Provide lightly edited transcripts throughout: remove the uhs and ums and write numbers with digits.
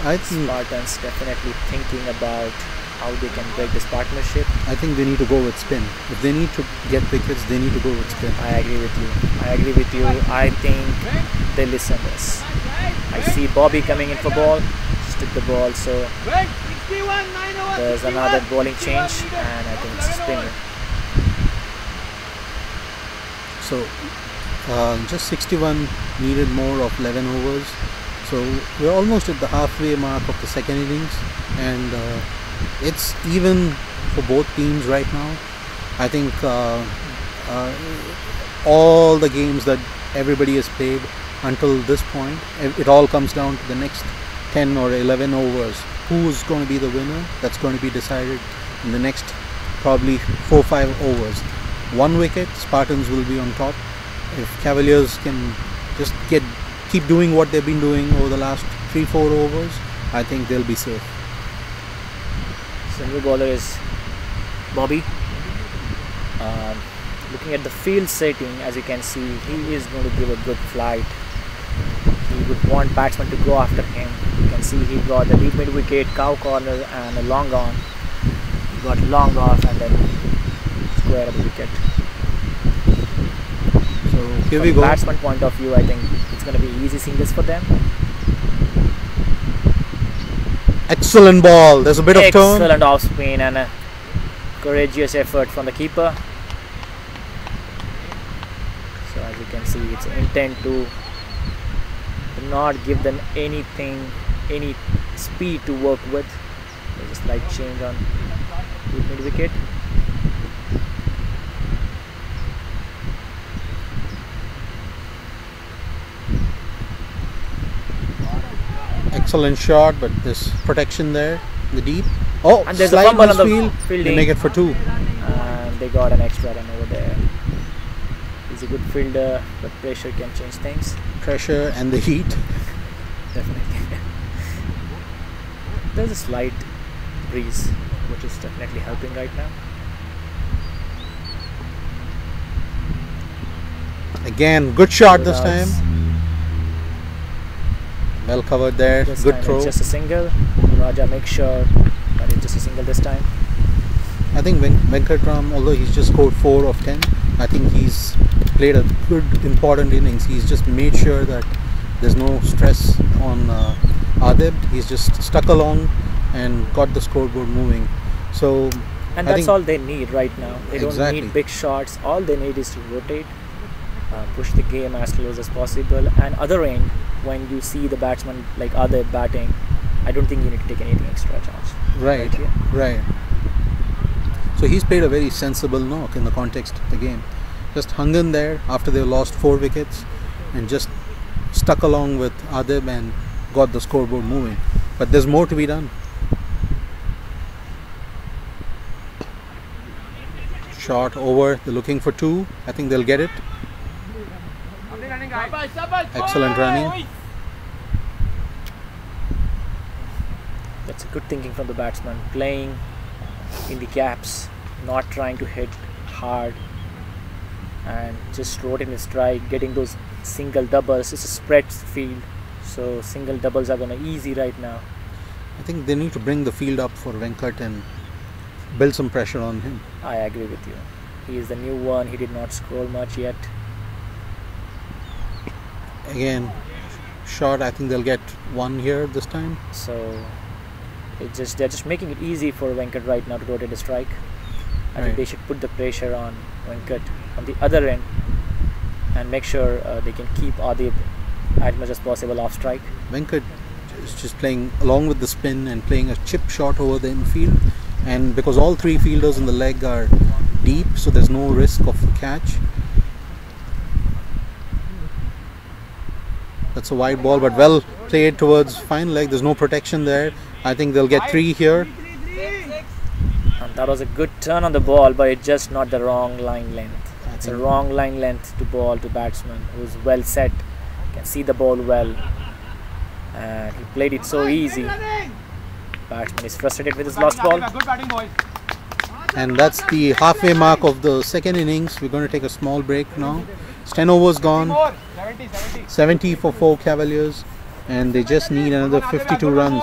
I think Spartans definitely thinking about how they can break this partnership. I think they need to go with spin. If they need to get wickets, they need to go with spin. I agree with you. I think they listen to us. I see Bobby coming in for ball. Stick the ball. So there's another bowling change, and I think it's a spinner. So just 61 needed more of 11 overs. So we're almost at the halfway mark of the second innings, and it's even for both teams right now. I think all the games that everybody has played until this point, it all comes down to the next 10 or 11 overs. Who's going to be the winner? That's going to be decided in the next probably 4-5 overs. 1 wicket, Spartans will be on top. If Cavaliers can just keep doing what they've been doing over the last 3-4 overs, I think they'll be safe. Single bowler is Bobby. Looking at the field setting, as you can see, he is going to give a good flight. He would want batsmen to go after him. You can see he got the deep mid wicket, cow corner, and a long on. He got long off and then square of the wicket. So here we From go. Batsman point of view, I think it's going to be easy singles for them. Excellent ball. There's a bit of turn. Excellent off spin and a courageous effort from the keeper. So as you can see, it's intent to not give them anything, any speed to work with. There's a slight change on mid wicket. Excellent shot, but there's protection there, the deep. Oh, And there's a fumble on the field. fielding. They make it for 2. And they got an extra run over there. He's a good fielder, but pressure can change things. Pressure and the heat. Definitely. There's a slight breeze, which is definitely helping right now. Again, good shot this Good outs. time. Well covered there. This Good time throw. It's just a single. Raja makes sure that it's just a single this time. I think Venkatram, although he's just scored 4 of 10, I think he's played a good, important innings. He's just made sure that there's no stress on Adib. He's just stuck along and got the scoreboard moving. So, And I that's think all they need right now. They Exactly. don't need big shots. All they need is to rotate, push the game as close as possible. And other end, when you see the batsman like Adib batting, I don't think you need to take anything extra charge. Right, here. right. So he's played a very sensible knock in the context of the game. Just hung in there after they lost 4 wickets and just stuck along with Adib and got the scoreboard moving. But there's more to be done. Shot over, they're looking for 2. I think they'll get it. Excellent running. That's a good thinking from the batsman. Playing in the gaps, not trying to hit hard, and just rotating his strike, getting those single doubles. It's a spread field, so single doubles are gonna easy right now. I think they need to bring the field up for Venkat and build some pressure on him. I agree with you. He is the new one. He did not scroll much yet. Again, shot. I think they'll get 1 here this time. So they're just making it easy for Venkat right now to rotate a strike. I think Right. they should put the pressure on Venkat on the other end and make sure they can keep Adib as much as possible off strike. Venkat is just playing along with the spin and playing a chip shot over the infield, and because all 3 fielders in the leg are deep, so there's no risk of a catch. That's a wide ball, but well played towards fine leg. There's no protection there. I think they'll get 3 here. And that was a good turn on the ball, but it's just not the wrong line length. It's a wrong line length to ball to batsman who's well set, can see the ball well, and he played it so easy. Batsman is frustrated with his lost ball. And that's the halfway mark of the second innings. We're going to take a small break now. It's 10 overs gone. 70 for 4 Cavaliers. and they just need another 52 runs.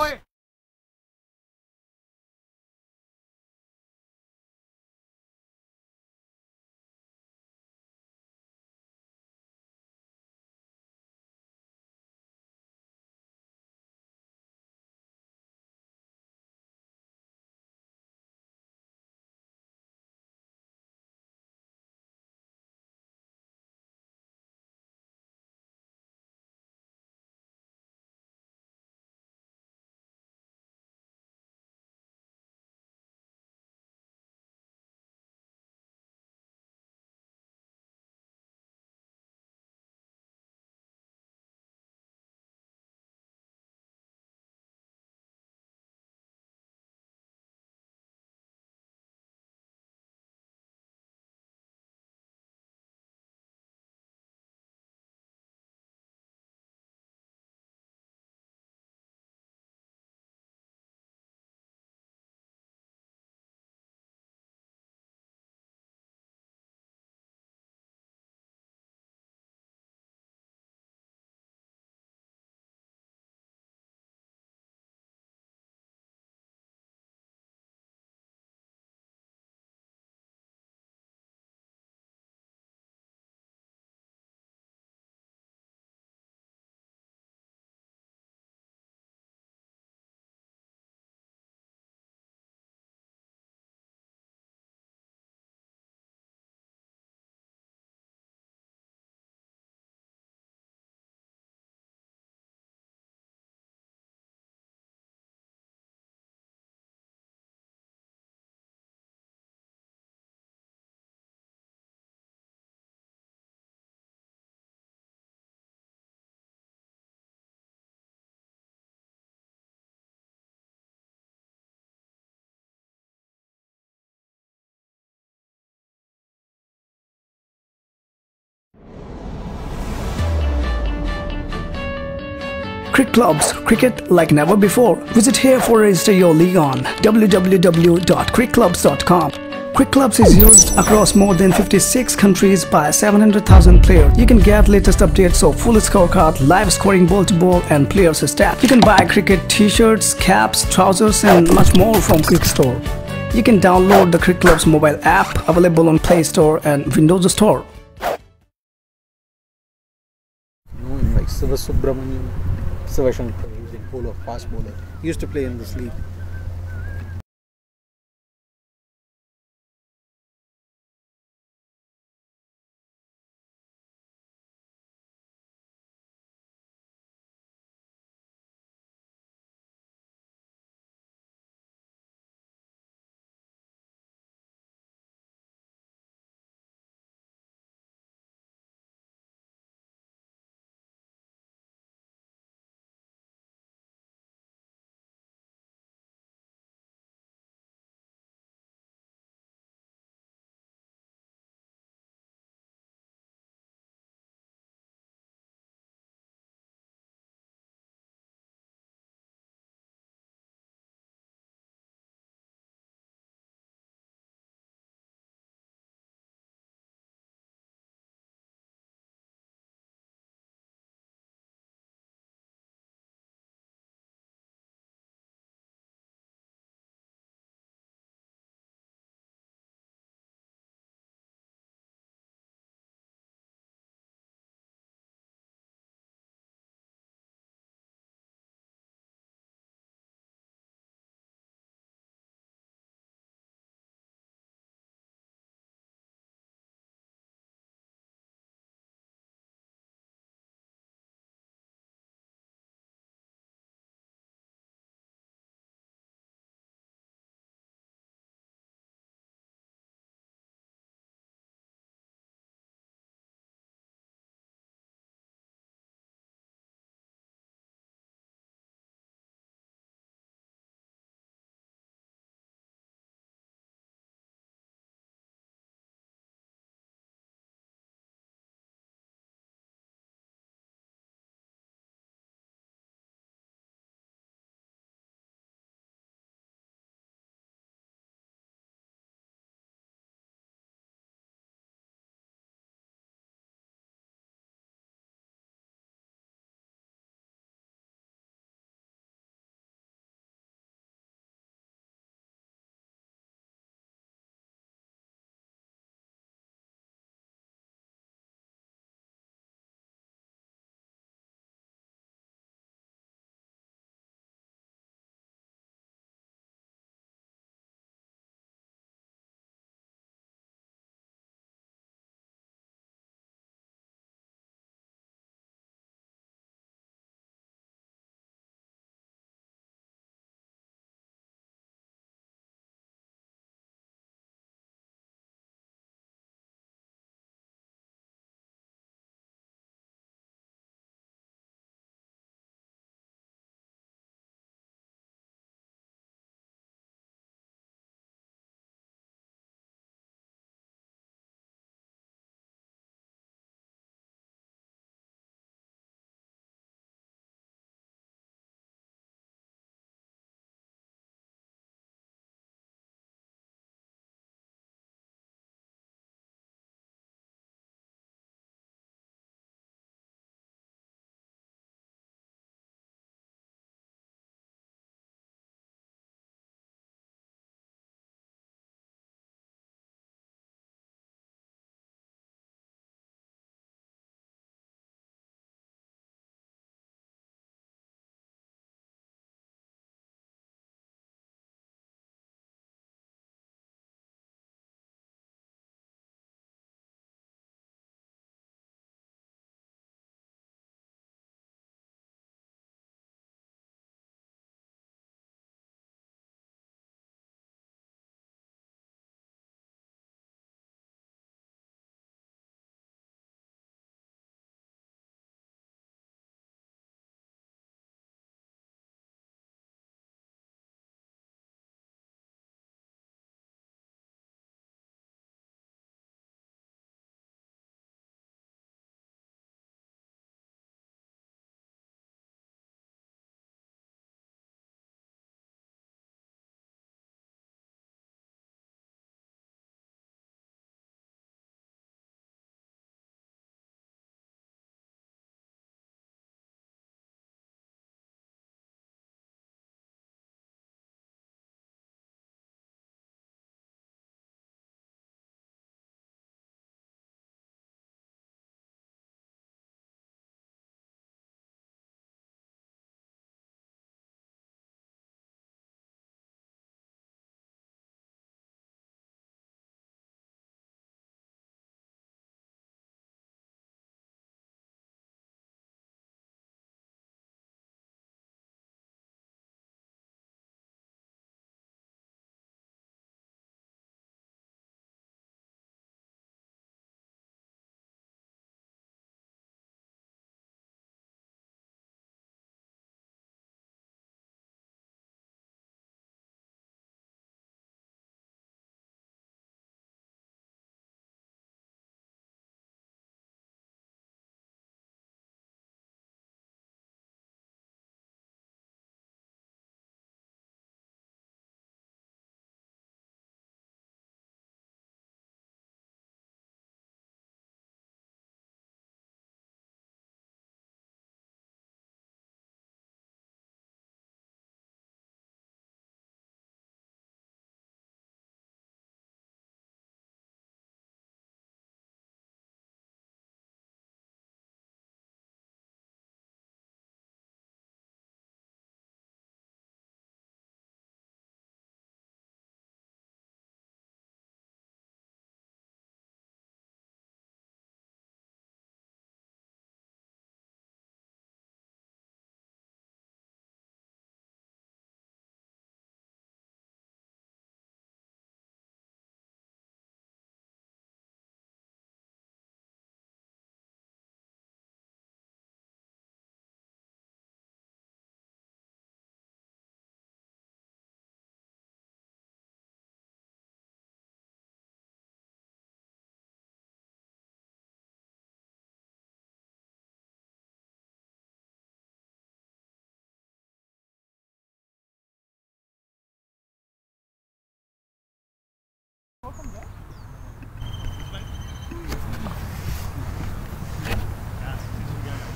Cricket clubs, cricket like never before. Visit here for register your league on www.cricketclubs.com. Cricket Clubs is used across more than 56 countries by 700,000 players. You can get latest updates of full scorecard, live scoring ball to ball and players stats. You can buy cricket t-shirts, caps, trousers and much more from Cricket Store. You can download the Cricket Clubs mobile app available on Play Store and Windows Store. Like Siva Subramanian, Sivashankar, he's a bowler, fast bowler. He used to play in this league.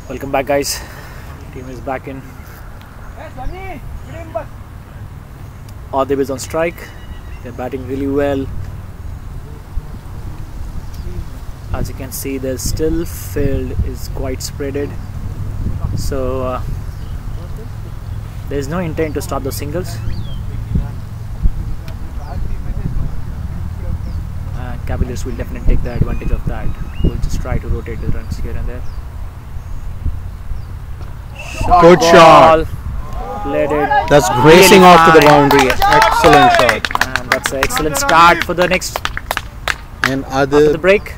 Welcome back, guys. Team is back in. Adib is on strike. They're batting really well. As you can see, the still field is quite spreaded, so there's no intent to stop those singles. And Cavaliers will definitely take the advantage of that. We'll just try to rotate the runs here and there. Good shot. Played it. That's racing really off to the fine. boundary. Excellent shot. And that's an excellent start for the next And after the Adib break.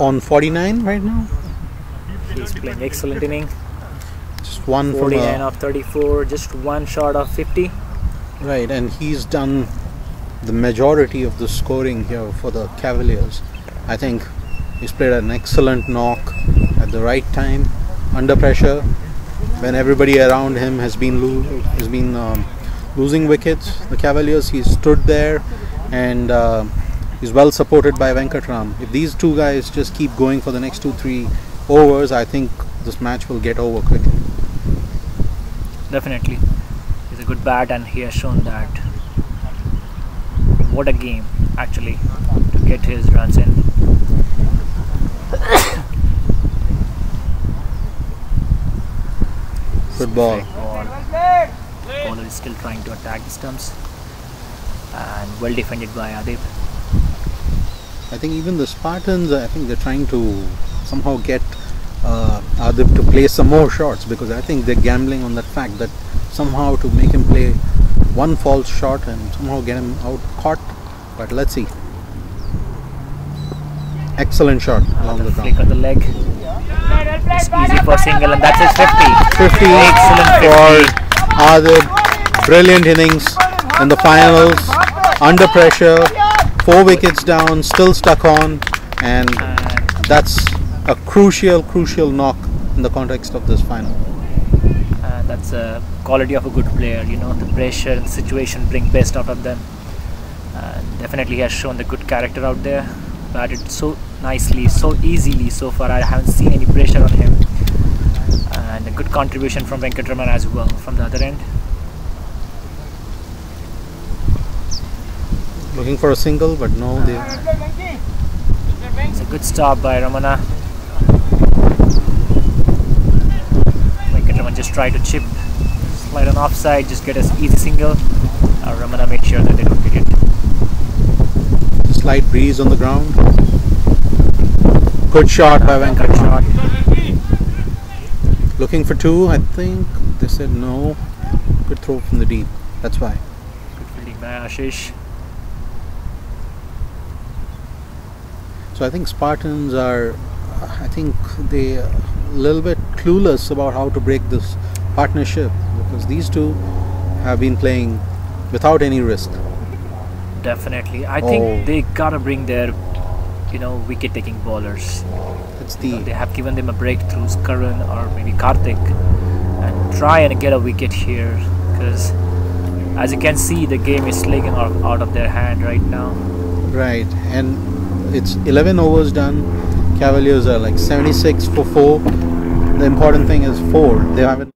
on 49 right now. He's playing excellent inning. Just one from 49 of 34, just one shot of 50. right, and he's done the majority of the scoring here for the Cavaliers. I think he's played an excellent knock at the right time, under pressure, when everybody around him has been losing wickets. The Cavaliers, he stood there, and he's well supported by Venkatram. If these two guys just keep going for the next 2-3 overs, I think this match will get over quickly. Definitely. He's a good bat, and he has shown that. What a game, actually, to get his runs in. Good ball. Perfect ball. Bowler is still trying to attack the stumps, and well defended by Adib. I think even the Spartans, I think they're trying to somehow get Adib to play some more shots, because I think they're gambling on that fact that somehow to make him play one false shot and somehow get him out caught. But let's see. Excellent shot along the Flick ground. of the leg. It's easy for single, and that's his 50. 50 Excellent 50. for Adib. Brilliant innings in the finals. Under pressure, 4 wickets down, still stuck on, and that's a crucial knock in the context of this final. That's a quality of a good player. You know, the pressure and the situation bring best out of them. Definitely he has shown the good character out there. Batted so nicely, so easily so far. I haven't seen any pressure on him. And a good contribution from Venkatraman as well from the other end. Looking for a single, but no. It's a good stop by Ramana. Venkatraman just tried to chip, slide on offside, just get an easy single. Ramana made sure that they don't get it. Slight breeze on the ground. Good shot by Venkatraman. Looking for 2, I think. They said no. Good throw from the deep. That's why. Good fielding by Ashish. So I think Spartans are, I think they are a little bit clueless about how to break this partnership, because these two have been playing without any risk. Definitely. I think they gotta bring their, wicket-taking bowlers. It's They have given them a breakthrough, Karan or maybe Karthik, and try and get a wicket here, because as you can see, the game is slipping out of their hand right now. right, and it's 11 overs done. Cavaliers are like 76 for 4. The important thing is 4. They haven't.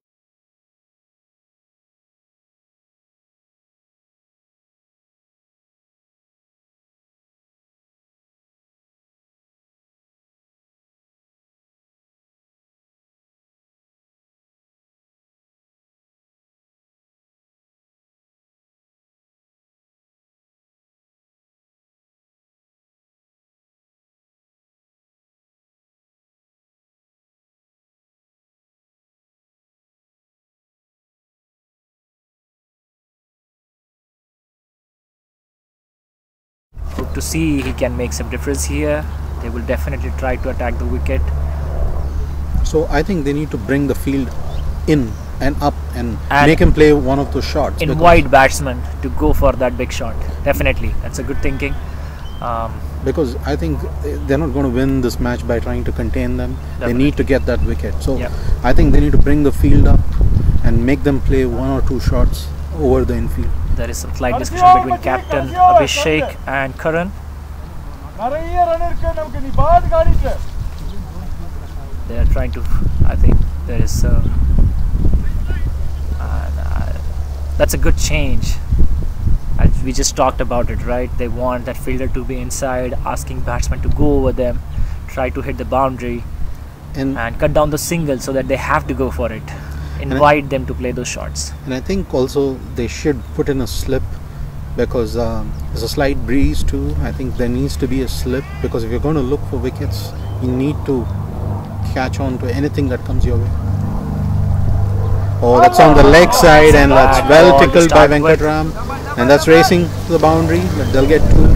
Hope to see he can make some difference here. They will definitely try to attack the wicket. So I think they need to bring the field in and up and And make him play one of those shots. Invite batsmen to go for that big shot. Definitely, that's a good thinking. Because I think they're not going to win this match by trying to contain them. They need to get that wicket. So Yep. I think they need to bring the field up and make them play 1 or 2 shots over the infield. There is some slight discussion between Captain Abhishek and Karan. They are trying to, I think, There is that's a good change. As we just talked about it, right? They want that fielder to be inside, asking batsmen to go over them, try to hit the boundary, and cut down the single so that they have to go for it. Invite them to play those shots. And I think also they should put in a slip, because there's a slight breeze too. I think there needs to be a slip, because if you're going to look for wickets, you need to catch on to anything that comes your way. Oh, that's on the leg side, and that's well tickled by Venkatram, and that's racing to the boundary, but they'll get two.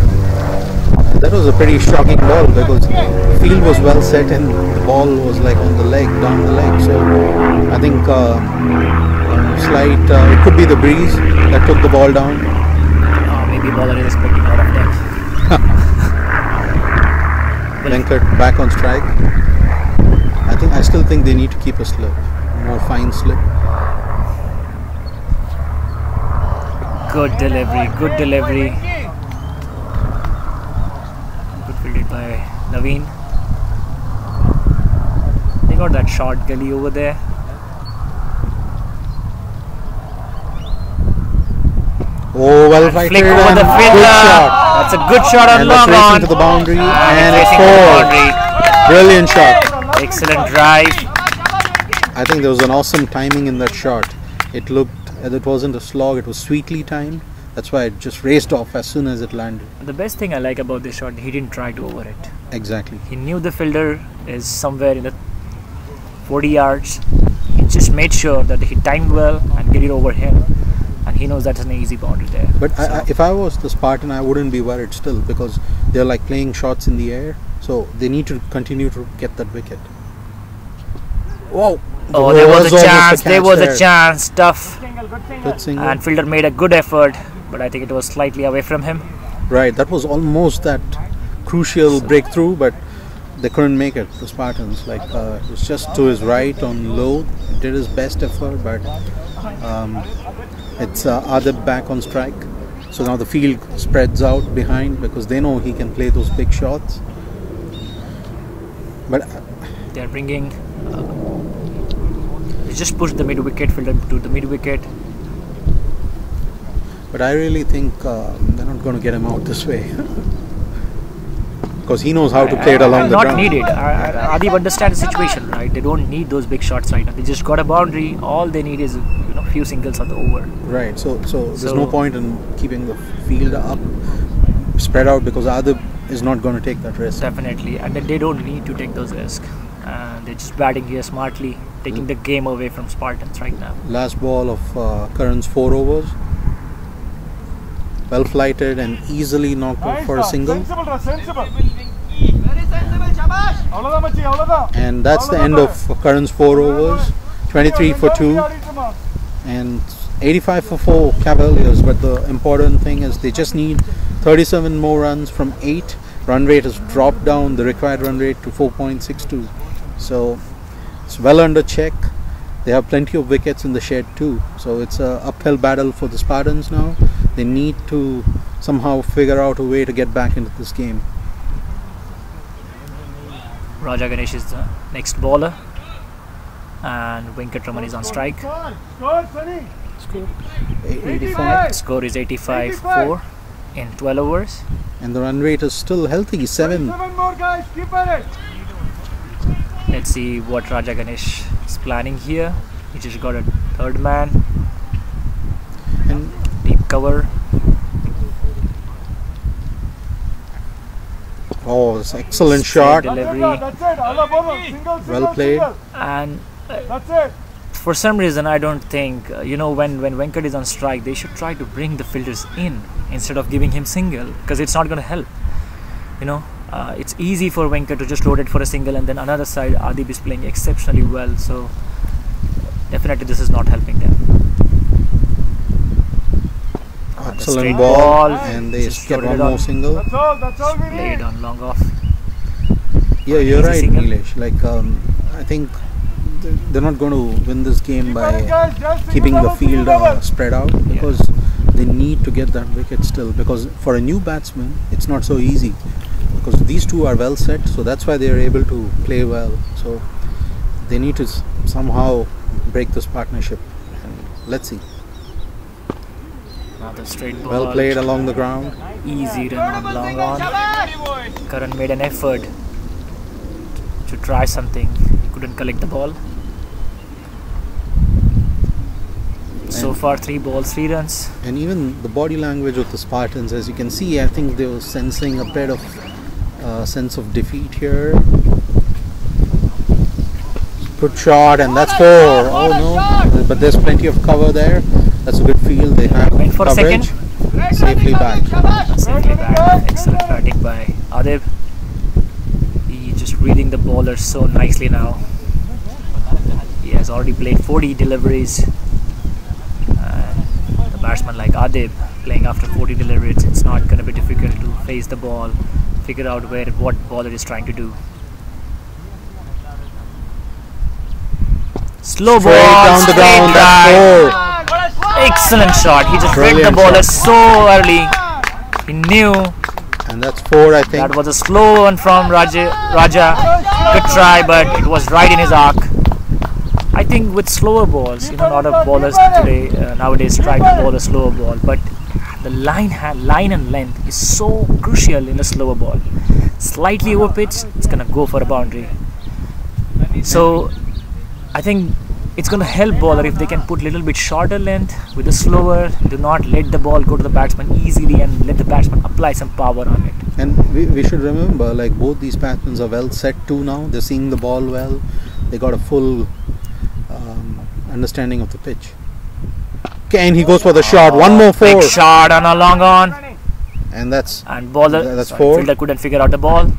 That was a pretty shocking ball, because the field was well set and the ball was like on the leg, down the leg. So I think it could be the breeze that took the ball down. Maybe bowler is expecting out of them. Venkat back on strike. I still think they need to keep a slip, more fine slip. Good delivery, good delivery. Good fielded by Naveen. They got that short gully over there. Oh, well fighted, Flick over the and fielder. good shot. That's a good shot on And long that's on. racing to the boundary, and it's racing to the four. boundary. Brilliant shot. Excellent drive. I think there was an awesome timing in that shot. It looked, it wasn't a slog, it was sweetly timed. That's why it just raced off as soon as it landed. The best thing I like about this shot, he didn't try to over it. Exactly. He knew the fielder is somewhere in the 40 yards. He just made sure that he timed well and get it over him. And he knows that's an easy boundary there. But if I was the Spartan, I wouldn't be worried still, because they're like playing shots in the air. So they need to continue to get that wicket. Whoa! Oh, there was a chance. There was there. a chance. Tough. Good single. And fielder made a good effort, but I think it was slightly away from him. Right, that was almost that crucial breakthrough, but they couldn't make it. The Spartans, like it was just to his right on low. He did his best effort, but it's Adib back on strike. So now the field spreads out behind, because they know he can play those big shots. But They are bringing. They just pushed the mid wicket, fielder to the mid wicket. But I really think they're not going to get him out this way, because he knows how to play it along the Not ground. needed. Adib understands the situation, right? They don't need those big shots right now. They just got a boundary. All they need is few singles on the over. Right. So there's no point in keeping the field up, spread out, because Adib is not going to take that risk. Definitely, and they don't need to take those risks. They're just batting here smartly, taking the game away from Spartans right now. Last ball of Karan's 4 overs. Well flighted and easily knocked out for a single. And that's the end of Karan's 4 overs. 23 for 2 and 85 for 4 Cavaliers. But the important thing is they just need 37 more runs from 8. Run rate has dropped down, the required run rate, to 4.62. So it's well under check. They have plenty of wickets in the shed too. So it's an uphill battle for the Spartans now. They need to somehow figure out a way to get back into this game. Raja Ganesh is the next bowler, and Venkatraman is on strike. 85. Score is 85-4 in 12 overs. And the run rate is still healthy, 7. Let's see what Raja Ganesh is planning here. He just got a third man. And Deep cover. oh, it's excellent shot. Delivery. Well played. And for some reason, I don't think, when Venkat is on strike, they should try to bring the fielders in instead of giving him single, because it's not going to help. It's easy for Venkat to just load it for a single, and then another side Adib is playing exceptionally well, so definitely this is not helping them. Excellent straight ball, ball, and they just get loaded one it more on. single. That's all we Played need. on long off. Yeah, you're Easy right, single. Nilesh. Like I think they're not going to win this game by Just keeping the single field double. spread out, because they need to get that wicket still, because for a new batsman it's not so easy, because these two are well set, so that's why they are able to play well. So they need to somehow break this partnership. And let's see. Another straight ball. Well played along the ground. Easy run on long on. Karan made an effort to try something. He couldn't collect the ball. So far 3 balls, 3 runs. And even the body language of the Spartans, as you can see, I think they were sensing a bit of sense of defeat here. Good shot, and that's 4. Oh no, but there's plenty of cover there. That's a good field. They have Went for coverage. Safely back. Safely back. Excellent batting by Adib. He's just reading the bowler so nicely now. He has already played 40 deliveries. The batsman like Adib playing after 40 deliveries, it's not going to be difficult to face the ball, figure out what bowler is trying to do. Slow Straight ball, down the ground. That's 4. Excellent shot. He just read the Brilliant bowler shot. so early. He knew. And that's 4, I think. That was a slow one from Raja. Good try, but it was right in his arc. I think with slower balls, a lot of bowlers today nowadays try to bowl a slower ball, but the line and length is so crucial in the slower ball. Slightly over pitch, it's gonna go for a boundary. So I think it's gonna help bowler if they can put little bit shorter length with the slower. Do not let the ball go to the batsman easily and let the batsman apply some power on it. And we should remember, like, both these batsmen are well set too now. They're seeing the ball well. They got a full understanding of the pitch. Okay, and he goes for the shot. One more 4. Big shot on a long on. And that's Bowler. that's 4. Fielder couldn't figure out the ball.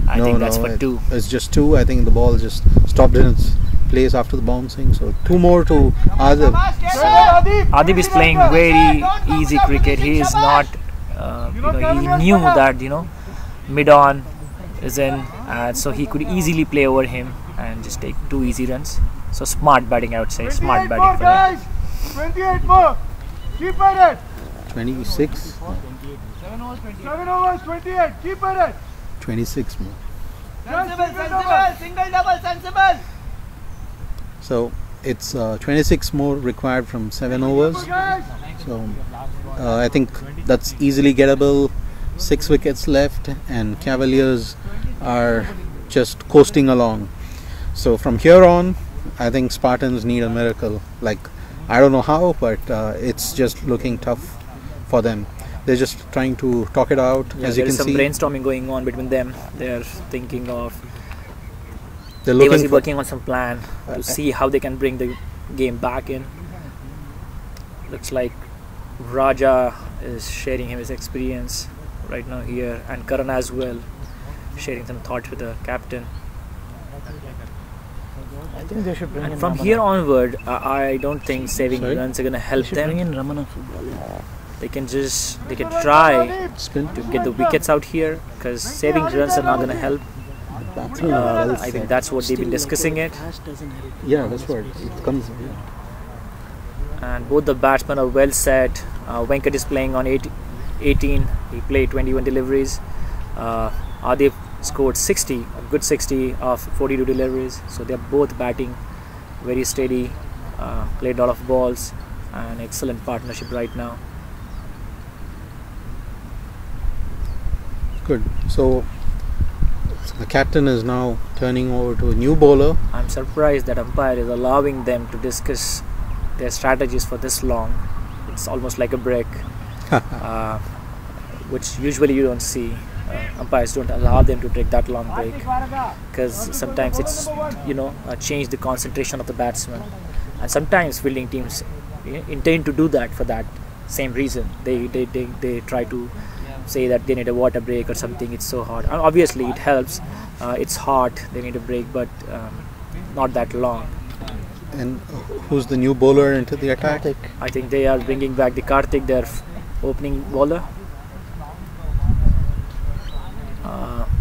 I think that's for 2. It's just 2. I think the ball just stopped in its place after the bouncing. So 2 more to Adib. Adib is playing very easy cricket. He is not, he knew that mid on is in, so he could easily play over him and just take 2 easy runs. So smart batting, I would say. Smart batting for him. 28 more. Keep at it. 26. 7 overs, 28. Keep at it. 26 more. Single double, sensible. So it's 26 more required from 7 overs. So I think that's easily gettable. 6 wickets left, and Cavaliers are just coasting along. So from here on, I think Spartans need a miracle. Like, I don't know how, but it's just looking tough for them. They're just trying to talk it out. As you can see, there is some brainstorming going on between them. They're thinking of. They're They looking must be working on some plan to see how they can bring the game back in. Looks like Raja is sharing his experience right now here, and Karan as well, sharing some thoughts with the captain. I think they should bring in And from Ramana. here onward, I don't think saving Sorry? runs are gonna They help should bring them. in Ramana football. They can try spin. to get the wickets out here, because saving runs are not gonna help. Batsmen are well I think set. that's what they've been discussing it. Pass doesn't help. Yeah, that's what it comes. And both the batsmen are well set. Venkat is playing on 18. He played 21 deliveries. Adib scored 60, a good 60 of 42 deliveries. So they're both batting very steady, played a lot of balls, and excellent partnership right now. Good. So the captain is now turning over to a new bowler. I'm surprised that umpire is allowing them to discuss their strategies for this long. It's almost like a break, which usually you don't see. Umpires don't allow them to take that long break, because sometimes it's change the concentration of the batsman, and sometimes fielding teams intend to do that for that same reason. They try to say that they need a water break or something. It's so hot, and obviously it helps. It's hot, they need a break, but not that long. And who's the new bowler into the attack? I think they are bringing back the Karthik, their opening bowler.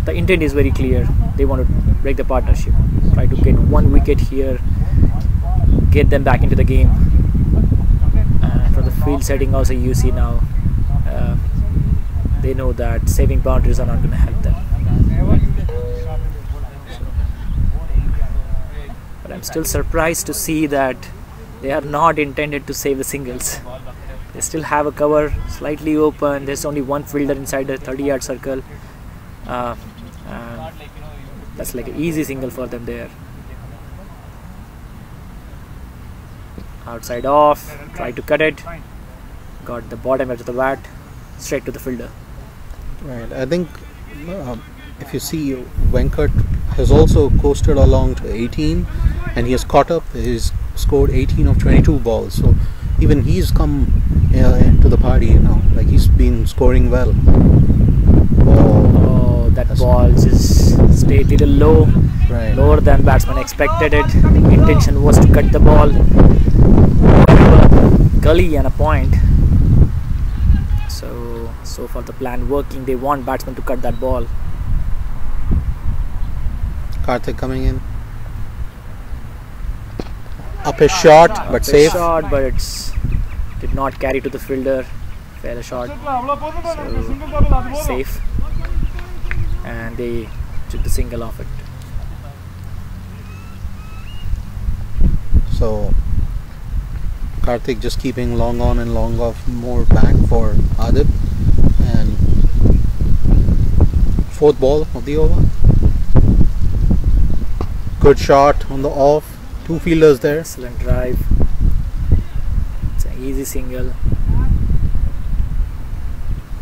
The intent is very clear. They want to break the partnership, try to get 1 wicket here, get them back into the game. And from the field setting also, you see now, they know that saving boundaries are not going to help them. still surprised to see that they are not intended to save the singles. They still have a cover slightly open. There's only one fielder inside the 30-yard circle. And that's like an easy single for them there. Outside off, try to cut it. Got the bottom edge of the bat, straight to the fielder. Right. I think if you see, Venkat has also coasted along to 18, and he has caught up. He's scored 18 of 22 balls. So even he's come into the party, you know, like he's been scoring well. Oh, that ball just stayed a little low, Right. lower than batsman expected it. Intention was to cut the ball, gully and a point. So far the plan working. They want batsman to cut that ball. Karthik coming in. Up his shot, but Up a safe. shot, but it's did not carry to the fielder. Fair shot, so safe, and they took the single off it. So Karthik just keeping long on and long off more back for Adib, and fourth ball of the over. Good shot on the off. Two fielders there. Excellent drive. It's an easy single.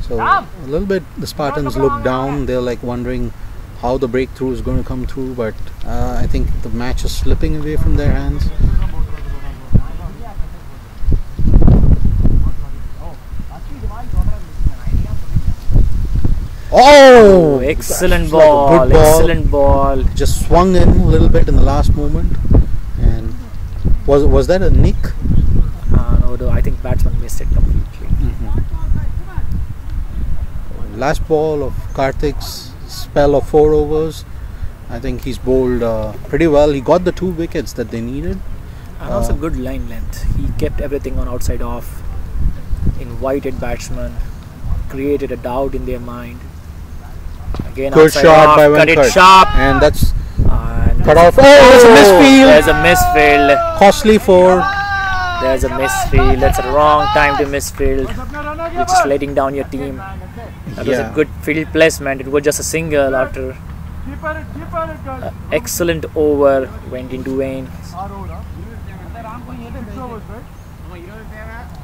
So a little bit the Spartans look down. They're like wondering how the breakthrough is going to come through, but I think the match is slipping away from their hands. Oh, Excellent that's like a ball, good ball. excellent ball. Just swung in a little bit in the last moment, and was that a nick? No, I think batsman missed it completely. Last ball of Karthik's spell of 4 overs. I think he's bowled pretty well. He got the 2 wickets that they needed. And also good line length. He kept everything on outside off, invited batsmen, created a doubt in their mind. Again, Good outside shot off, by cut Venkat. it sharp. And that's And cut off. Oh, there's a misfield. There's a misfield. Costly for. There's a misfield. That's a wrong time to misfield. You're just letting down your team. That was a good field placement. It was just a single after excellent over went into Wayne.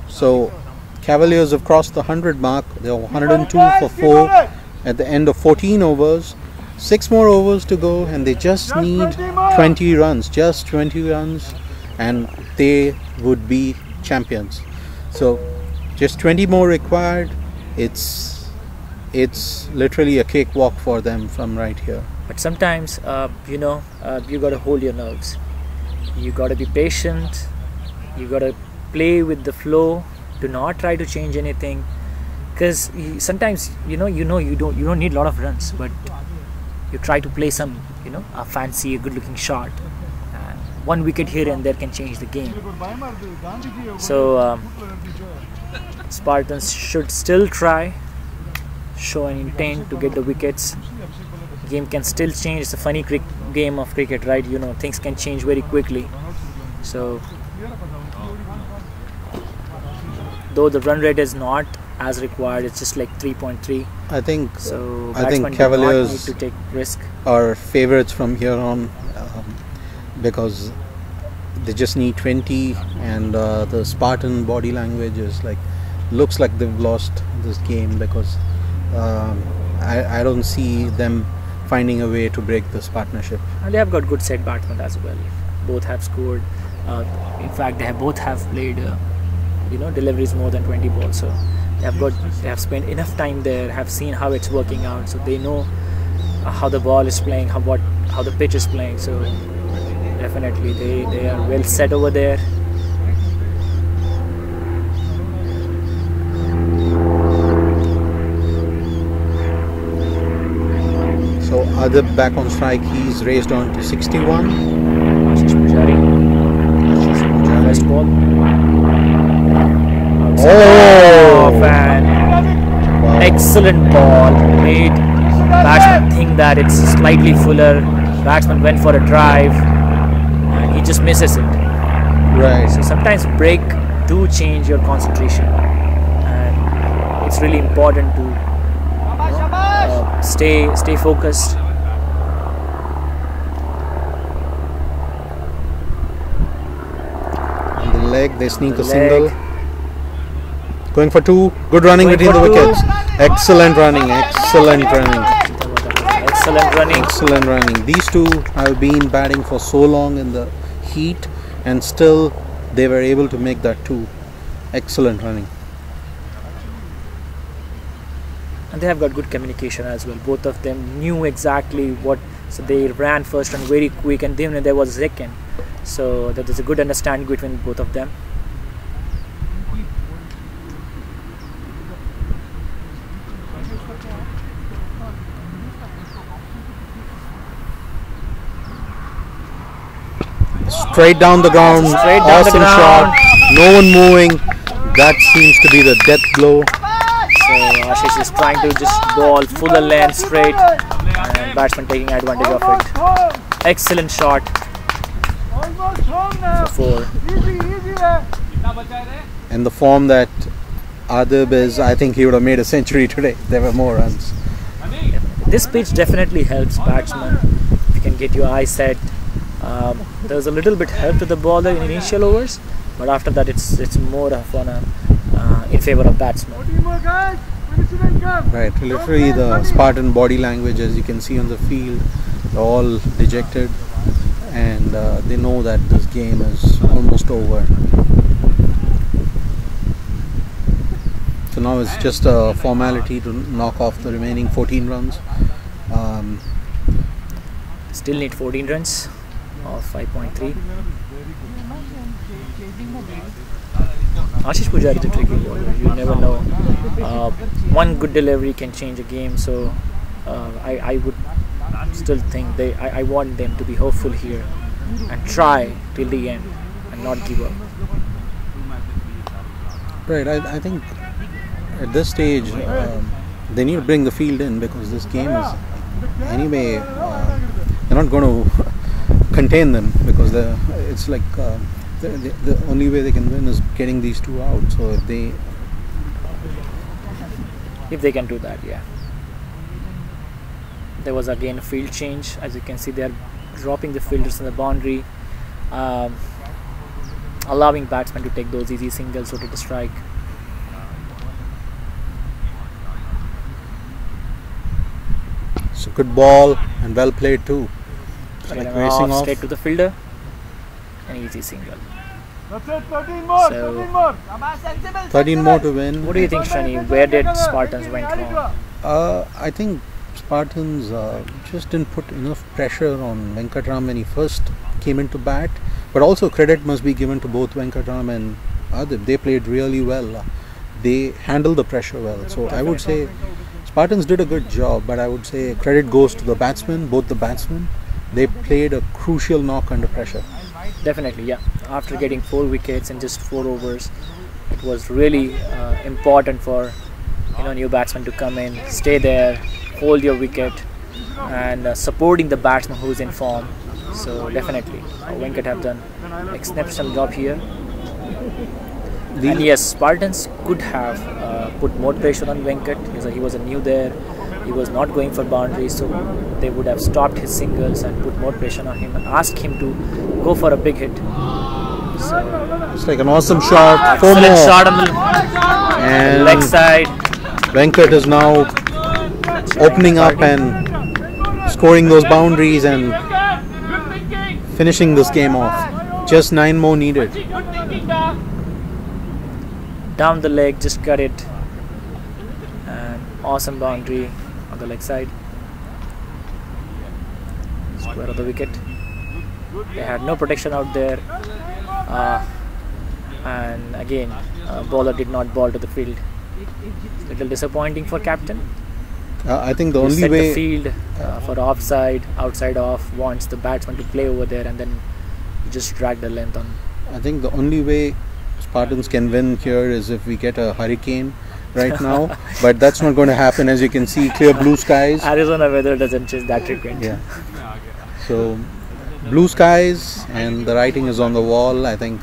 So Cavaliers have crossed the 100 mark. They're 102 for 4 at the end of 14 overs. 6 more overs to go, and they just need 20 runs. Just 20 runs, and they would be champions. So just 20 more required. It's literally a cakewalk for them from right here. But sometimes, you got to hold your nerves. You got to be patient. You got to play with the flow. Do not try to change anything, because sometimes you don't need a lot of runs, but you try to play some a fancy, a good-looking shot. And 1 wicket here and there can change the game. So Spartans should still try, show an intent to get the wickets. Game can still change. It's a funny game of cricket, right? Things can change very quickly. So though the run rate is not as required, it's just like 3.3. I think So I think batsmen do not Cavaliers need to take risk. are favorites from here on, because they just need 20, and the Spartan body language is like, looks like they've lost this game, because I don't see them finding a way to break this partnership. And they have got good set batsmen as well. Both have scored. In fact, both have played deliveries more than 20 balls. So they have spent enough time there, have seen how it's working out, so they know how the ball is playing, how the pitch is playing. So definitely they are well set over there. So Adib back on strike. He's raised on to 61. Ashish Pujari, first ball. Oh, fan. wow. Excellent ball. Made batsman think that it's slightly fuller. Batsman went for a drive, and he just misses it. Right. So sometimes break do change your concentration, and it's really important to stay focused. On the leg, they sneak The a single. leg. Going for two. Good running Going between the for two. wickets. Excellent running. Excellent running. Excellent running. Excellent running. These two have been batting for so long in the heat, and still they were able to make that two. Excellent running. And they have got good communication as well. Both of them knew exactly what, so they ran first and very quick, and then there was second. So that is a good understanding between both of them. Straight down the ground. Straight down the Awesome ground. shot. No one moving. That seems to be the death blow. So Ashish is trying to just ball full length straight, and batsman taking advantage of it. Excellent shot Almost home now. for 4. Easy, easy. And the form that Adib is, I think he would have made a century today. There were more runs. This pitch definitely helps batsmen. If you can get your eye set. There's a little bit help to the bowler in initial overs, but after that it's more of in favor of batsmen. 14 more guys. Finish it and come. Right, literally the Spartan body language, as you can see on the field, they're all dejected, and they know that this game is almost over. So now it's just a formality to knock off the remaining 14 runs. Still need 14 runs of 5.3. Ashish Pujari is a tricky bowler. You never know. One good delivery can change a game. So I would still think I want them to be hopeful here and try till the end and not give up. Right, I think at this stage they need to bring the field in, because this game is anyway they're not going to contain them, because it's like the only way they can win is getting these two out. So If they can do that, yeah. There was again a field change. As you can see, they are dropping the fielders in the boundary, allowing batsmen to take those easy singles or to the strike. it's a good ball and well played too. Straight Like and racing off. straight to the fielder. An easy single. That's it. 13 more. So- 13 more. 13 more to win. What do you think, Shani? Where did Spartans went wrong? I think Spartans just didn't put enough pressure on Venkatram when he first came into bat, but also credit must be given to both Venkatram and Adib. They played really well. They handled the pressure well. So I would say Spartans did a good job, but I would say credit goes to the batsmen, both the batsmen. They played a crucial knock under pressure. Definitely, yeah. After getting 4 wickets in just 4 overs, it was really important for new batsmen to come in, stay there, hold your wicket, and supporting the batsman who's in form. So definitely, Venkat have done exceptional job here. And yes, Spartans could have put more pressure on Venkat. He was a new there. He was not going for boundaries, so they would have stopped his singles and put more pressure on him and asked him to go for a big hit. So, It's like an awesome shot. 4 excellent more. shot on the And leg side. Venkat is now opening up and scoring those boundaries and finishing this game off. Just 9 more needed. Down the leg, just cut it. And awesome boundary on the leg side. Square of the wicket. They had no protection out there. And again, bowler did not ball to the field. Little disappointing for captain. I think the You only set way the field for offside, outside off, wants the batsman to play over there, and then you just drag the length on. I think the only way Spartans can win here is if we get a hurricane right now, but that's not going to happen. As you can see, clear blue skies. Arizona weather doesn't change that frequent. Yeah. So blue skies and the writing is on the wall. I think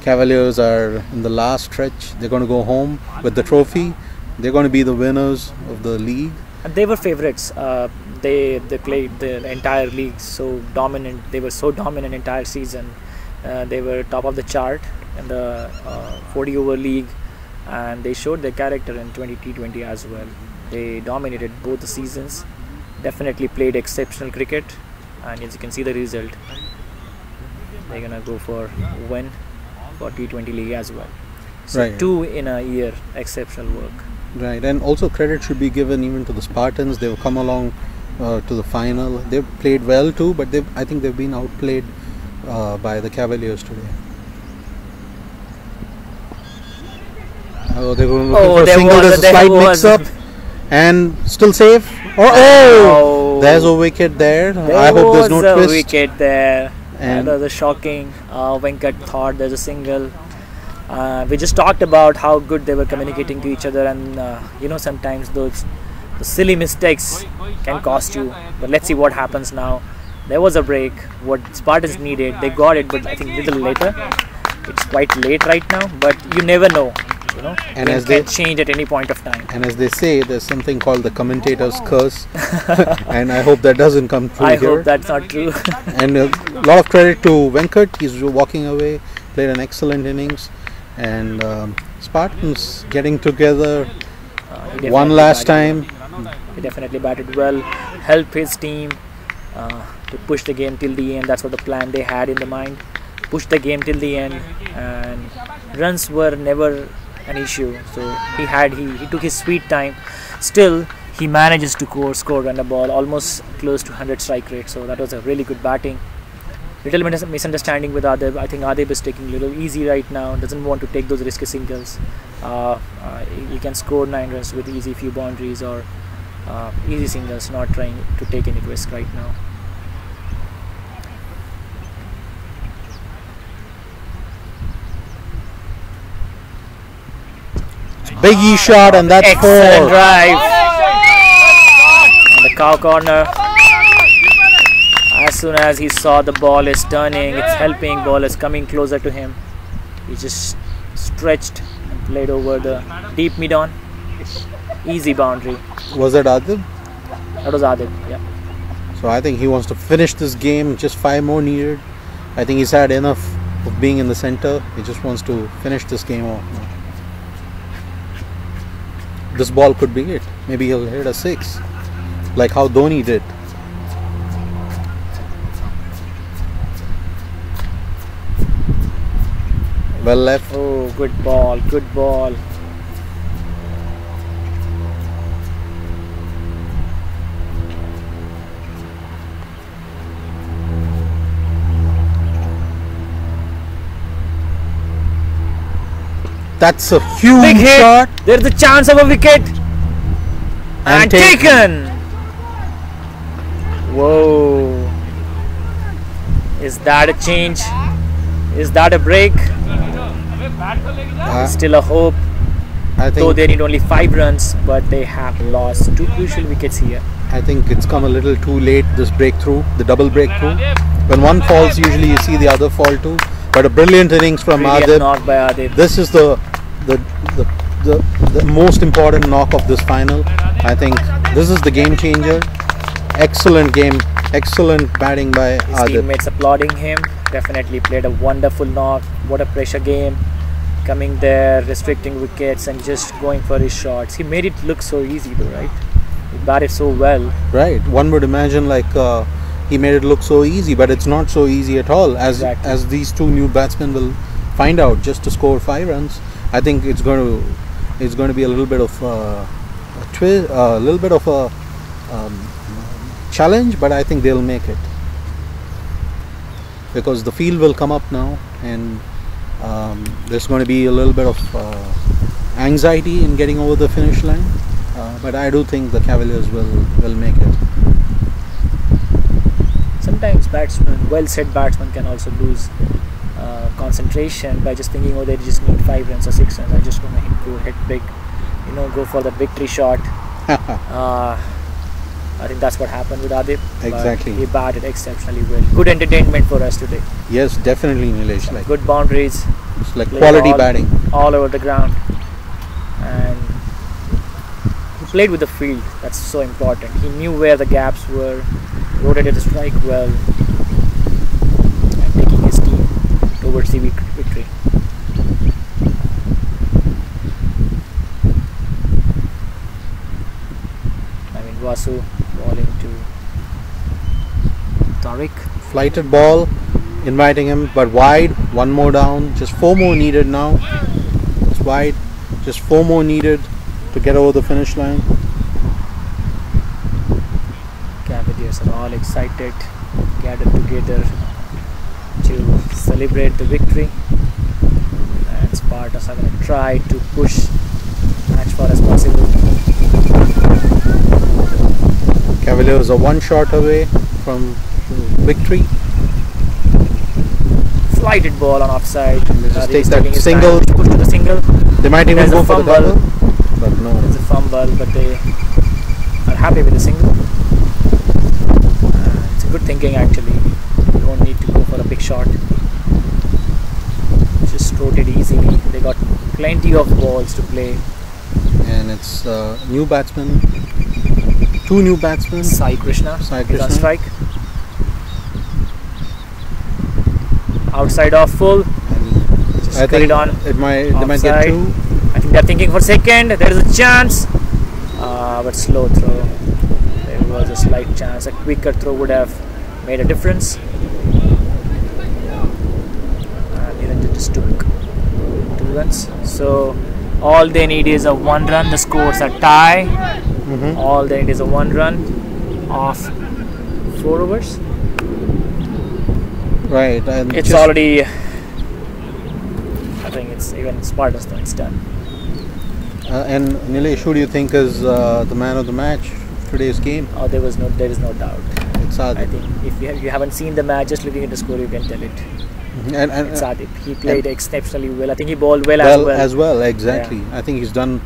Cavaliers are in the last stretch. They're going to go home with the trophy. They're going to be the winners of the league. And they were favorites. They played the entire league so dominant. They were so dominant entire season. They were top of the chart in the 40 over league, and they showed their character in T20 as well. They dominated both the seasons. Definitely played exceptional cricket, and as you can see the result, they're gonna go for win for T20 league as well. So Right. 2 in a year, exceptional work. Right, and also credit should be given even to the Spartans. They've come along to the final. They've played well too, but I think they've been outplayed by the Cavaliers today. Oh, they were looking for a there single. was There's a there slight was- mix-up, and still safe. Oh, there's a wicket there. There I hope there's no was a twist. wicket there. And- That was a shocking. Venkat thought there's a single. We just talked about how good they were communicating to each other, and sometimes those silly mistakes can cost you. But let's see what happens now. There was a break. What Spartans needed, they got it, but I think little later. It's quite late right now, but you never know. And Game as they can change at any point of time. and as they say, there's something called the commentator's curse, and I hope that doesn't come true I here. hope that's not true. And a lot of credit to Venkat. He's walking away, played an excellent innings, and Spartans getting together He one definitely last batted time. well. He definitely batted well, helped his team to push the game till the end. That's what the plan they had in the mind. Push the game till the end, and runs were never an issue. So he took his sweet time. Still, he manages to score run the ball almost close to 100 strike rate. So that was a really good batting. Little misunderstanding with Adib. I think Adib is taking a little easy right now. Doesn't want to take those risky singles. He can score 9 runs with easy few boundaries or easy singles. Not trying to take any risk right now. Biggie shot, and that's Excellent 4. drive. On the cow corner. As soon as he saw the ball is turning, it's helping, ball is coming closer to him. He just stretched and played over the deep mid-on. Easy boundary. Was that Adib? That was Adib, yeah. So I think he wants to finish this game. Just 5 more needed. I think he's had enough of being in the center. He just wants to finish this game off now. This ball could be it. Maybe he'll hit a 6, like how Dhoni did. Well left. Oh, good ball, good ball. That's a huge Big hit. shot. There's a chance of a wicket. And taken. Whoa. Is that a change? Is that a break? Still a hope. I Though think they need only 5 runs, but they have lost 2 crucial wickets here. I think it's come a little too late, this breakthrough, the double breakthrough. When one falls, usually you see the other fall too. But a brilliant innings from Brilliant Adib. knock by Adib. This is the most important knock of this final. I think this is the game changer. Excellent game, excellent batting by His Adib. teammates applauding him. Definitely played a wonderful knock. What a pressure game. Coming there, restricting wickets and just going for his shots. He made it look so easy though, right? He batted so well. Right. One would imagine like he made it look so easy, but it's not so easy at all. Exactly. As these 2 new batsmen will find out, just to score 5 runs, I think it's going to be a little bit of a little bit of a challenge, but I think they'll make it because the field will come up now, and there's going to be a little bit of anxiety in getting over the finish line. But I do think the Cavaliers will make it. Sometimes well-set batsmen can also lose concentration by just thinking, oh, they just need 5 runs or 6 runs. I just want to go hit big, go for the victory shot. I think that's what happened with Adip. Exactly. But he batted exceptionally well. Good entertainment for us today. Yes, definitely, Nilesh. Like Good boundaries. it's like Played quality all- batting. all over the ground, and he played with the field. That's so important. He knew where the gaps were, rotated the strike well, and taking his team towards the victory. I mean, Vasu bowling to Tariq. Flighted ball, inviting him, but wide. One more down. Just 4 more needed now. It's wide. Just 4 more needed to get over the finish line. Cavaliers are all excited, gathered together to celebrate the victory, and Spartans are going to try to push as far as possible. Cavaliers are 1 shot away from victory. Flighted ball on offside. Just take He's that taking his time single. to push to the single. They might even There's go a for the fumble. double, but no. There's a fumble, but they are happy with the single. It's a good thinking actually. You don't need to go for a big shot. Just rotate easily. They got plenty of balls to play. And it's new batsmen. 2 new batsmen. Sai Krishna Sai is on Krishna. strike. Outside off full. Just I cut it think on. they might get Offside. 2. I think they're thinking for second. There is a chance, but slow throw. There was a slight chance. A quicker throw would have made a difference. And Niranjan just took 2 runs. So all they need is a 1 run. The scores are tie. All they need is a 1 run of 4 overs. Right. And It's just- already. I think it's even Spartans though. It's done. and Nilesh, who do you think is the man of the match today's game? Oh, there is no doubt. It's I Adip. think if you haven't seen the match, just looking at the score, you can tell it. And It's Adip. He played exceptionally well. I think he bowled well as well. Exactly. I think he's done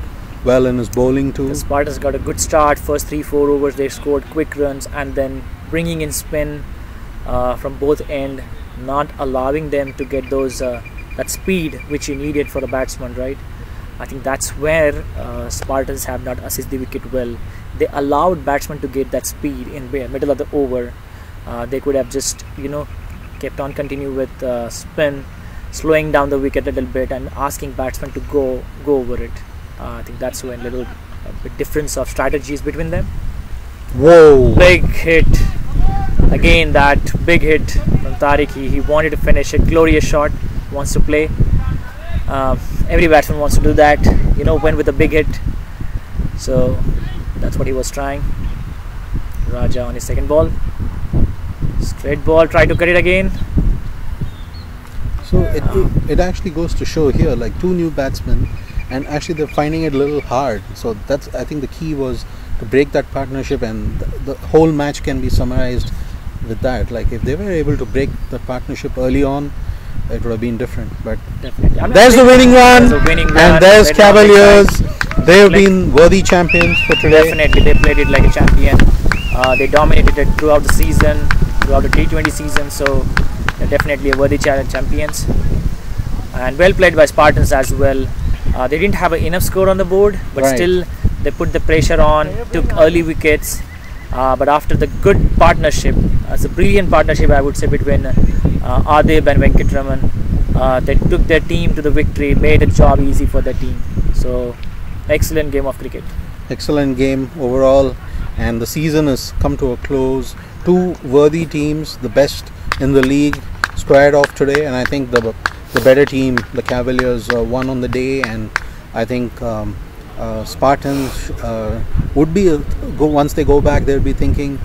well in his bowling too. The Spartans got a good start. First 3-4 overs, they scored quick runs, and then bringing in spin from both end, not allowing them to get those that speed which you needed for a batsman, right? I think that's where Spartans have not assisted the wicket well. They allowed batsmen to get that speed in the middle of the over. They could have just kept on continue with spin, slowing down the wicket a little bit and asking batsmen to go over it. I think that's when a bit difference of strategies between them. Whoa! Big hit again. That big hit from Tariq. He wanted to finish it. Glorious shot. Wants to play. Every batsman wants to do that. Win with a big hit. So that's what he was trying. Raja on his second ball. Straight ball. Try to cut it again. So it actually goes to show here, like 2 new batsmen, and actually they're finding it a little hard. So that's, I think the key was to break that partnership, and the whole match can be summarized with that. Like if they were able to break the partnership early on, it would have been different. But Definitely. I mean, there's the winning run, there's a winning run, and there's right on the Cavaliers. side. They have Like- been worthy champions for today. Definitely, they played it like a champion. They dominated it throughout the season, throughout the T20 season. So they're definitely a worthy champions. And well played by Spartans as well. They didn't have enough score on the board, but Right. still they put the pressure on, took early wickets. But after the good partnership, it's a brilliant partnership, I would say, between Adib and Venkatraman. They took their team to the victory, made a job easy for their team. So excellent game of cricket. Excellent game overall, and the season has come to a close. 2 worthy teams, the best in the league, squared off today, and I think the better team, the Cavaliers, won on the day, and I think Spartans would be once they go back, they'll be thinking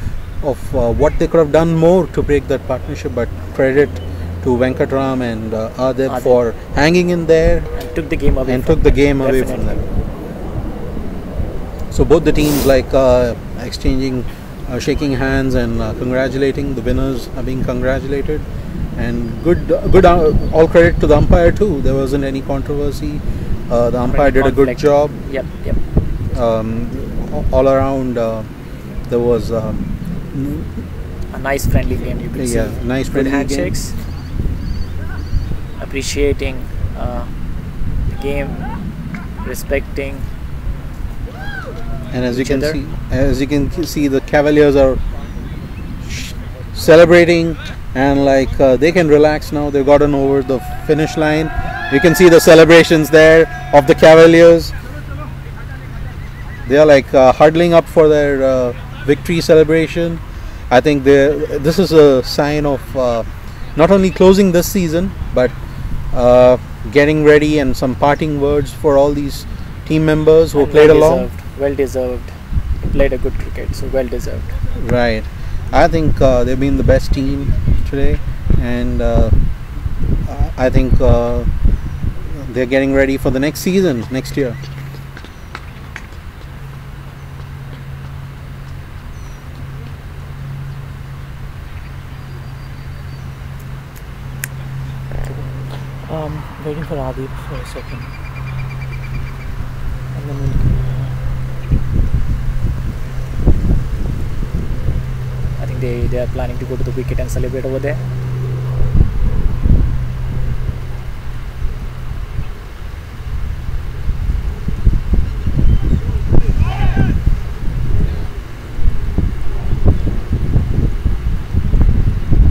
of what they could have done more to break that partnership. But credit to Venkatram and Adib for hanging in there And took the game away and from took the them. game away from Definitely. them. So both the teams exchanging, shaking hands and congratulating. The winners are being congratulated, and good. All credit to the umpire too. There wasn't any controversy. The umpire did a good Conflict. job. Yep. All around, there was A nice friendly game, you could see. nice Good friendly game. handshakes. Appreciating the game, respecting. And as you each can other. see, the Cavaliers are celebrating, and like they can relax now. They've gotten over the finish line. You can see the celebrations there of the Cavaliers. They are like huddling up for their victory celebration. I think this is a sign of not only closing this season, but getting ready, and some parting words for all these team members who And played well along. deserved, well deserved. He played a good cricket, so well deserved. Right. I think they've been the best team today, and I think they're getting ready for the next season, next year. Waiting for Adi for a second. And then I think they are planning to go to the wicket and celebrate over there.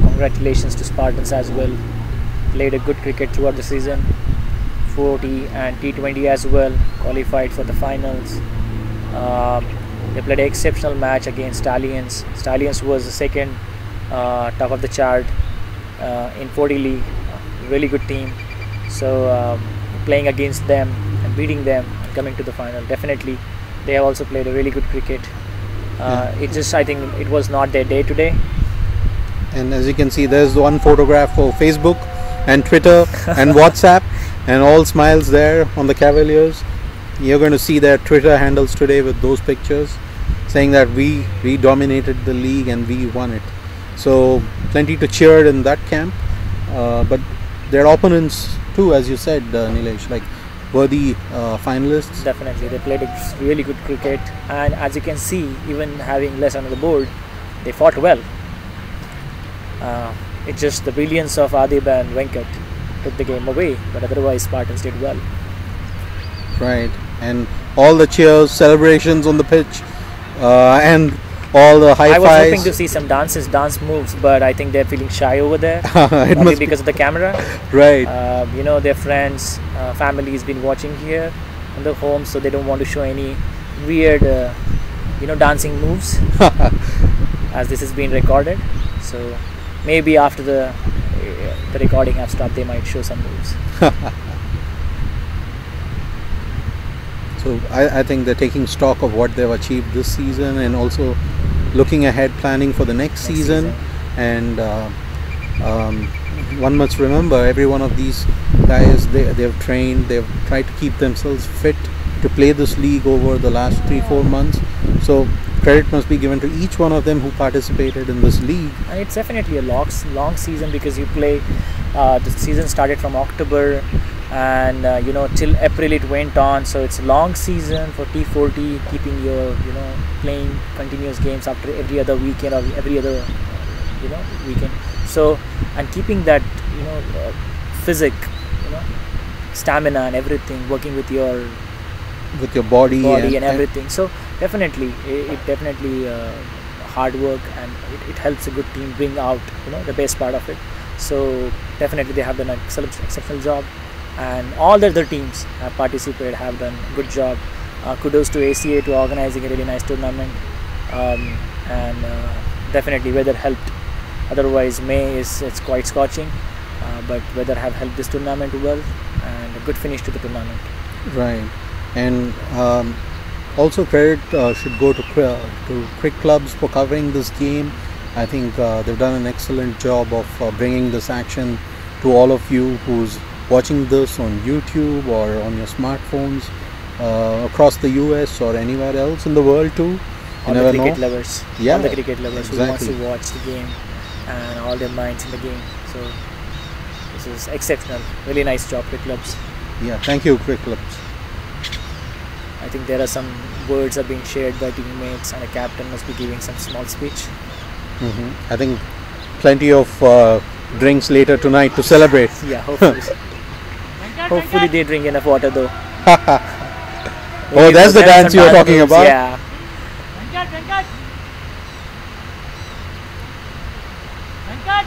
Congratulations to Spartans as well. Played a good cricket throughout the season. 40 and T20 as well. Qualified for the finals. They played an exceptional match against Stallions. Stallions was the second top of the chart in 40 league. Really good team. So playing against them and beating them and coming to the final, definitely they have also played a really good cricket. It just, I think it was not their day today. And as you can see, there's one photograph for Facebook and Twitter and WhatsApp, and all smiles there on the Cavaliers. You're going to see their Twitter handles today with those pictures, saying that we dominated the league and we won it. So plenty to cheer in that camp, but their opponents too, as you said, Nilesh, like worthy finalists. Definitely, they played a really good cricket, and as you can see, even having less on the board, they fought well. It's just the brilliance of Adib and Venkat took the game away, but otherwise Spartans did well. Right, and all the cheers, celebrations on the pitch, and all the high I was fives. hoping to see some dance moves, but I think they're feeling shy over there. It Maybe must because of the camera. right. You know, their friends, families been watching here in the home, so they don't want to show any weird, dancing moves as this is being recorded. So maybe after the recording have stopped, they might show some moves. So I think they're taking stock of what they've achieved this season, and also looking ahead, planning for the next season. And one must remember, every one of these guys, they've trained, they've tried to keep themselves fit to play this league over the last 3-4 months. So credit must be given to each one of them who participated in this league. And it's definitely a long season, because you play, the season started from October, and till April it went on. So it's a long season for T40, keeping your playing continuous games after every other weekend or every other weekend. So, and keeping that physic, stamina and everything, working with your body and everything. So definitely it definitely hard work, and it helps a good team bring out the best part of it. So definitely they have done an exceptional job, and all the other teams have participated, have done a good job. Kudos to ACA to organizing a really nice tournament, and definitely weather helped. Otherwise May it's quite scorching, but weather have helped this tournament well, and a good finish to the tournament. Right. And also credit should go to cricket clubs for covering this game. I think they've done an excellent job of bringing this action to all of you who's watching this on YouTube or on your smartphones across the US or anywhere else in the world too. All the cricket lovers, Yeah, all the cricket lovers who wants exactly. to watch the game, and all their minds in the game. So this is exceptional. Really nice job, cricket clubs. Yeah, thank you, cricket clubs. I think there are some words are being shared by teammates, and a captain must be giving some small speech. I think plenty of drinks later tonight to celebrate. Yeah, hopefully. Hopefully they drink enough water though. Oh, that's the dance you were talking about? Yeah. Venkat, Venkat. Venkat.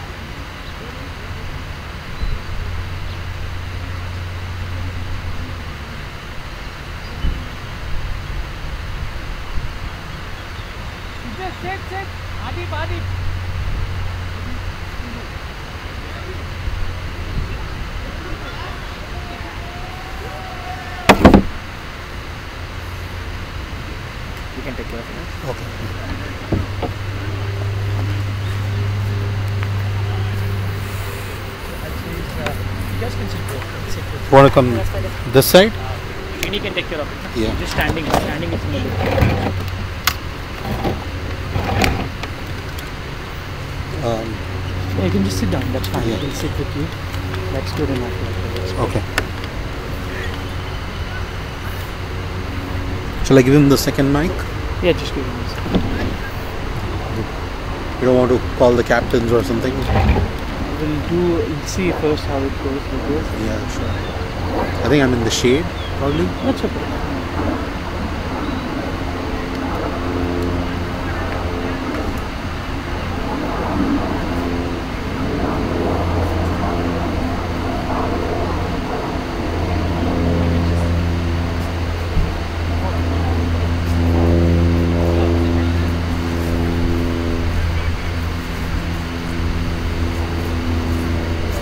Sit. Adip. You can take care of it. Okay. You guys can sit. Want to come this side? Srini can take care of it. Yeah. Just standing is in the look. You can just sit down, that's fine. Yeah. I can sit with you. That's good enough. Okay. Shall I give him the second mic? Yeah, just give him this. You don't want to call the captains or something? We'll see first how it goes with this. Yeah, sure. I think I'm in the shade, probably. That's okay.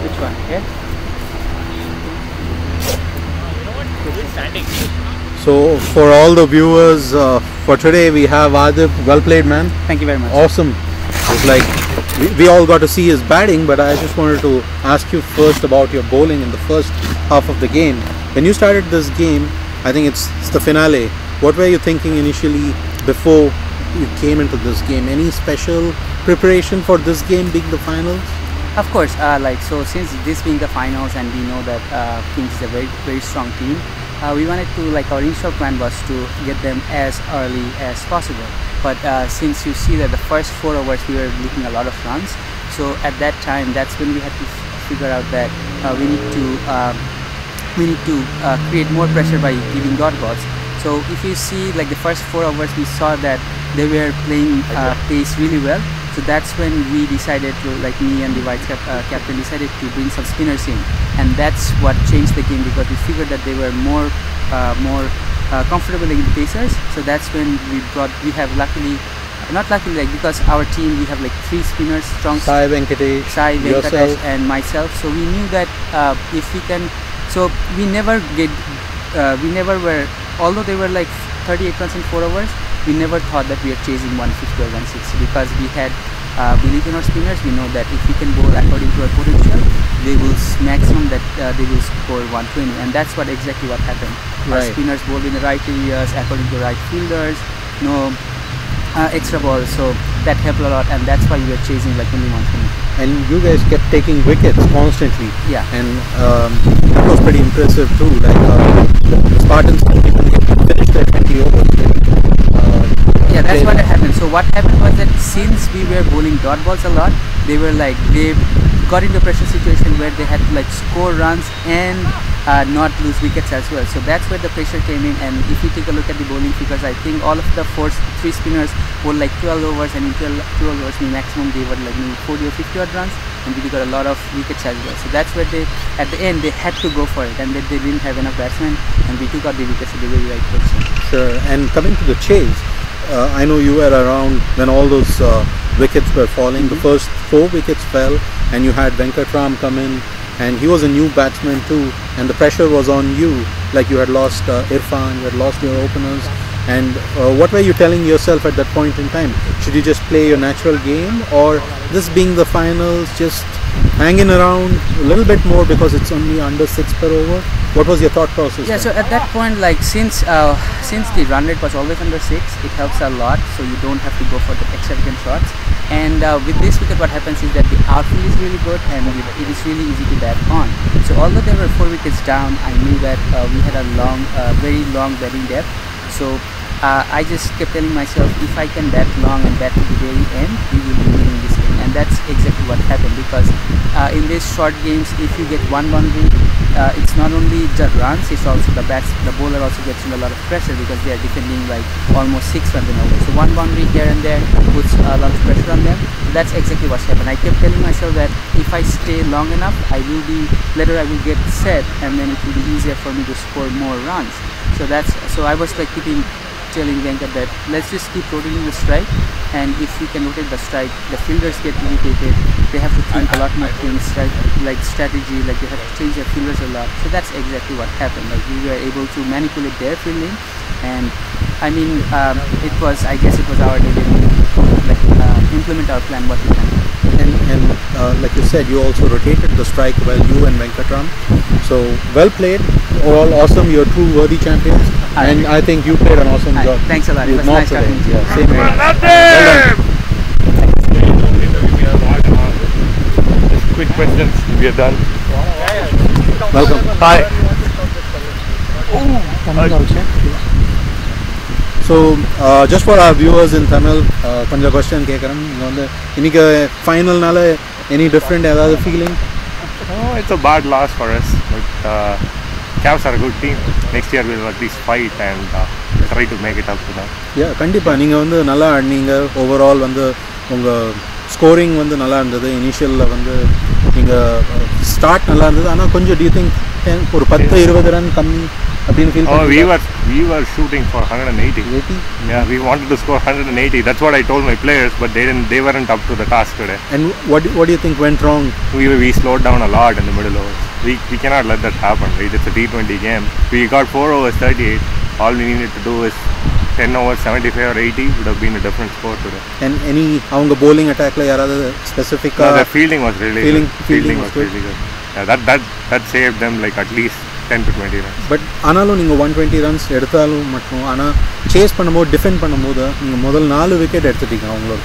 Which one? Here? Standing. So, for all the viewers, for today we have Adip. Well played, man. Thank you very much. Awesome. It's like we all got to see his batting, but I just wanted to ask you first about your bowling in the first half of the game. When you started this game, I think it's the finale. What were you thinking initially before you came into this game? Any special preparation for this game being the finals? Of course, since this being the finals and we know that Kings is a very strong team, we wanted to, our initial plan was to get them as early as possible. But since you see that the first 4 overs we were leaking a lot of runs, so at that time that's when we had to figure out that we need to create more pressure by giving dot balls. So if you see the first 4 overs, we saw that they were playing pace really well. So that's when we decided to, me and the vice captain decided to bring some spinners in, and that's what changed the game because we figured that they were more comfortable in the pacers. So that's when we have because our team we have 3 spinners, strong Sai Venkatesh, Venkatesh and myself. So we knew that if we can, so we never were, although they were 38 runs in 4 overs, we never thought that we were chasing 150 or 160 because we had belief in our spinners. We know that if we can bowl according to our potential, they will maximum that they will score 120, and that's exactly what happened. Our Right. spinners bowled in the right areas according to right fielders, no extra balls, so that helped a lot, and that's why we were chasing only 120. And you guys kept taking wickets constantly. Yeah. And that was pretty impressive too. The Spartans couldn't even finish their 20 overs. Yeah, that's what happened. So what happened was that since we were bowling dot balls a lot, they got into a pressure situation where they had to score runs and not lose wickets as well. So that's where the pressure came in. And if you take a look at the bowling figures, I think all of the 3 spinners bowled 12 overs, and in 12 overs we maximum they were maybe 40 or 50 odd runs, and we got a lot of wickets as well. So that's where at the end they had to go for it, and they didn't have enough batsmen, and we took out the wickets at the very right position. Sure. And coming to the chase, I know you were around when all those wickets were falling. The first 4 wickets fell, and you had Venkatram come in, and he was a new batsman too, and the pressure was on you. You had lost Irfan, you had lost your openers, and what were you telling yourself at that point in time? Should you just play your natural game, or this being the finals, just hanging around a little bit more because it's only under 6 per over? What was your thought process? Yeah, then? so at that point, since the run rate was always under 6, it helps a lot, so you don't have to go for the extravagant shots. And with this wicket, what happens is that the outfield is really good, and it is really easy to bat on. So although there were 4 wickets down, I knew that we had a very long batting depth. So I just kept telling myself, if I can bat long and bat to the very end, we will be winning this game. And that's exactly what happened, because in these short games, if you get one boundary, it's not only the runs, it's also the bowler also gets in a lot of pressure, because they are defending like almost 6 runs in a way. So one boundary here and there puts a lot of pressure on them. That's exactly what's happened. I kept telling myself that if I stay long enough, later I will get set, and then it will be easier for me to score more runs. So I was like telling Venkat that let's just keep rotating the strike, and if we can rotate the strike, the fielders get irritated. They have to think a lot more things, like strategy, like they have to change their fielders a lot. So that's exactly what happened. Like we were able to manipulate their fielding, and I mean, I guess it was our day to implement our plan what we can. And like you said, you also rotated the strike well, you and Venkatram. So well played, all awesome. You're true worthy champions, and I think you played an awesome job. Thanks a lot. It was nice talking to you. Yeah, same here. Well done. Just quick questions. We are done. Welcome. Hi. So just for our viewers in Tamil, konja question kekran. Inike final nala any different other feeling? Oh, it's a bad loss for us, but Cavs are a good team. Next year we'll at least fight and try to make it up to them. Yeah, kandipa neenga vandu nalla adneenga. Overall vandu unga scoring vandu nalla irundhathu. Initial la vandu neenga start nalla irundhathu, ana konja do you think ஒரு 10-20 run kammi appdinu feel pannீங்க? We were shooting for 180. Yeah, we wanted to score 180. That's what I told my players, but they weren't up to the task today. And what do you think went wrong? We slowed down a lot in the middle overs. We cannot let that happen, right? It's a T20 game. We got 4 overs 38. All we needed to do is 10 overs 75 or 80 would have been a different score today. And any avanga bowling attack la yarada specific the fielding was really good. Fielding was really good. Yeah, that saved them like at least 10 to 20 runs. But ஆனாலும் நீங்க 120 runs எடுத்தாலும் மட்டும் ஆனா chase பண்ணும்போது defend பண்ணும்போது நீங்க முதல் 4 wicket எடுத்துட்டீங்க அவங்களோட.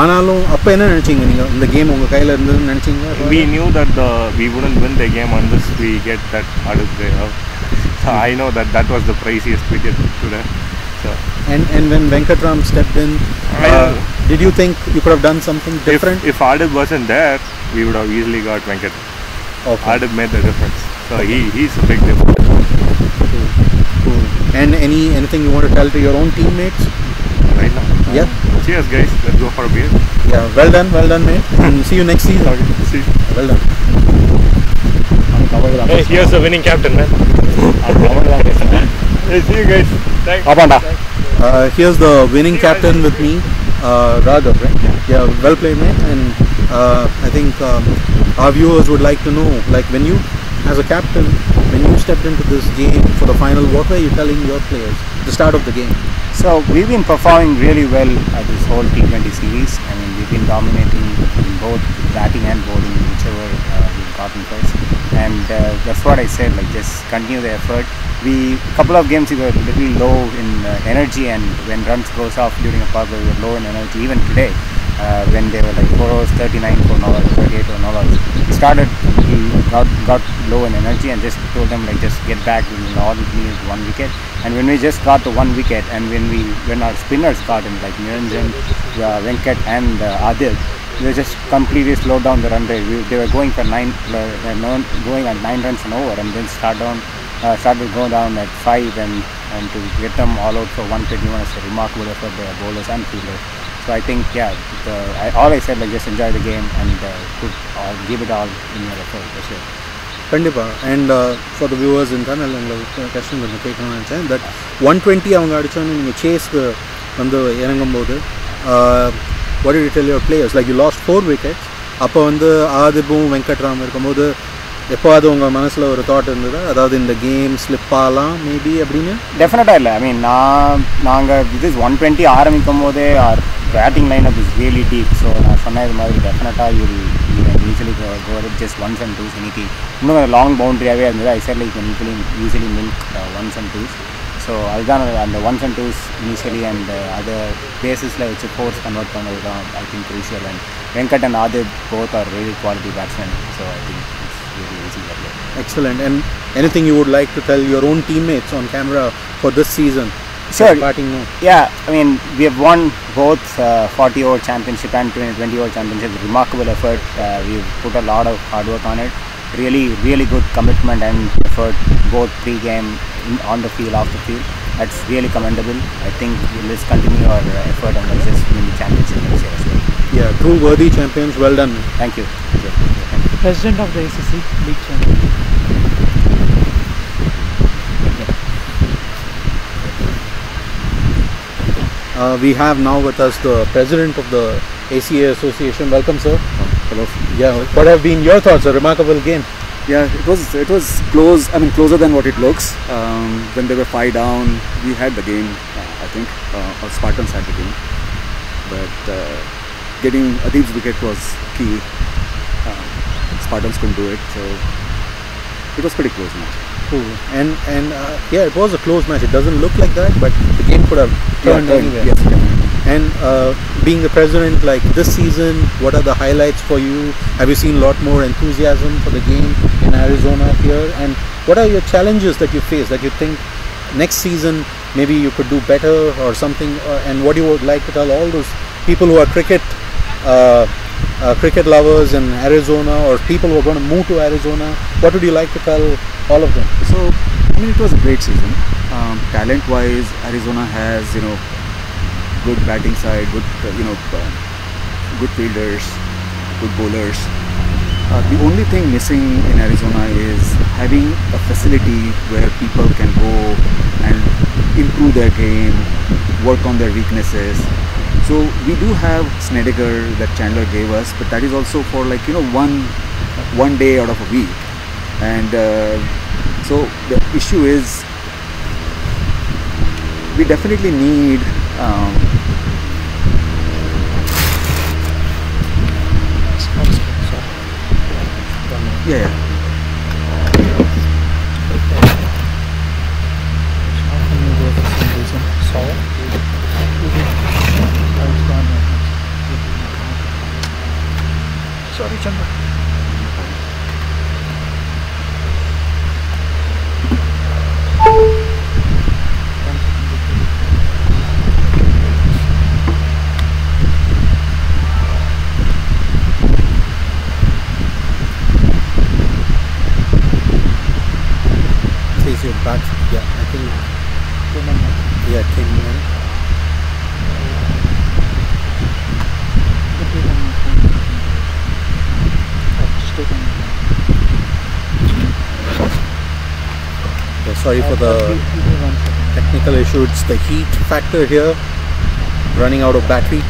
ஆனாலும் அப்ப என்ன நினைச்சீங்க நீங்க இந்த கேம் உங்க கையில இருந்ததுன்னு நினைச்சீங்க? We knew that we wouldn't win the game unless we get that Aditya out. So I know that was the priciest wicket today. So and when Venkatram stepped in, did you think you could have done something different? If Adib wasn't there, we would have easily got Venkat. Okay. Adib made the difference. So he's a big difference. Cool. And anything you want to tell to your own teammates? Right now? Yeah. Cheers guys, let's go for a beer. Yeah, well done mate. And see you next season. Okay, see you. Well done. Hey, here's the winning captain, man. Hey, see you guys. Thanks. Here's the winning captain with me, Raghav, right? Yeah, well played mate. And I think our viewers would like to know, like when you as a captain, when you stepped into this game for the final, what were you telling your players at the start of the game? So we've been performing really well at this whole T20 series. I mean, we've been dominating in both batting and bowling, whichever we've gotten first. And that's what I said, like just continue the effort. Couple of games we were a little low in energy, and when runs goes off during a power play, we were low in energy. Even today, when they were like 4 overs 39 for no outs, 38 for no outs, we got low in energy and just told them like just get back. All we need is 1 wicket. And when we just got the 1 wicket, and when our spinners got in like Niranjan, Venkat and Adil, we were just completely slowed down the run rate. They were going for 9 runs and over, and then started going down at 5, and to get them all out for 121 is a remarkable effort by bowlers and fielders. So I think all I said, like just enjoy the game and give it all in your effort. That's it. Kandipa. And for the viewers in Tamil, question that 120 avanga adichonu neenga chase vandu irangumbodhu, what did you tell your players? Like you lost 4 wickets. அப்போ வந்து ஆதிபும் வெங்கட்ராம் இருக்கும்போது எப்போது உங்கள் மனசில் ஒரு thought இருந்தது, அதாவது இந்த கேம் ஸ்லிப் ஆகலாம் மேபி அப்படின்னு? டெஃபினட்டாக இல்லை. ஐ மீன் நாங்கள் இது 120 ஆரம்பிக்கும் போதே batting line up is really deep. So நான் சொன்ன இது மாதிரி டெஃபினட்டாக usually go just 1s and 2s இன்னைக்கு இன்னும் லாங் பவுண்ட்ரியாகவே இருந்தது. ஐ set like usually milk 1s and 2s. So அதுதான் அந்த 1s and 2s initially and அது பேசிஸில் வச்சு 4s கன்வெர்ட் பண்ணது தான் I think crucial. And Venkat and Adip both are very quality batsmen. So I think it's really easy that way. Excellent. And anything you would like to tell your own teammates on camera for this season? Sure. Parting note. Yeah, I mean, we have won both 40-over championship and 20-over championship. Remarkable effort. We've put a lot of hard work on it. Really, really good commitment and effort, both pre-game, on the field, off the field. That's really commendable. I think let's continue our effort and let's just win the championship next year as well. Yeah, two worthy champions. Well done. Thank you. President of the ACC, League Champion. We have now with us the president of the ACA Association. Welcome, sir. Hello. Yeah, what have been your thoughts? A remarkable game. Yeah, it was close. I mean, closer than what it looks. When they were 5 down, we had the game. I think our Spartans had the game, but getting Adib's wicket was key. Spartans couldn't do it, so it was pretty close match. Cool. And yeah, it was a close match. It doesn't look like that, but the game could have turned anywhere. Yes. And being the president, like this season, what are the highlights for you? Have you seen a lot more enthusiasm for the game in Arizona here? And what are your challenges that you face that you think next season maybe you could do better or something? And what you would like to tell all those people who are cricket lovers in Arizona, or people who are going to move to Arizona? What would you like to tell all of them? So, I mean, it was a great season. Talent-wise, Arizona has, good batting side, good, good fielders, good bowlers. The only thing missing in Arizona is having a facility where people can go and improve their game, work on their weaknesses. So we do have Snedeker that Chandler gave us, but that is also for one day out of a week. And so the issue is we definitely need yeah. Sorry, Chandra. Says you're back. Yeah, I think. Yeah, came in. Yeah, sorry for the technical issue. It's the heat factor here, running out of battery.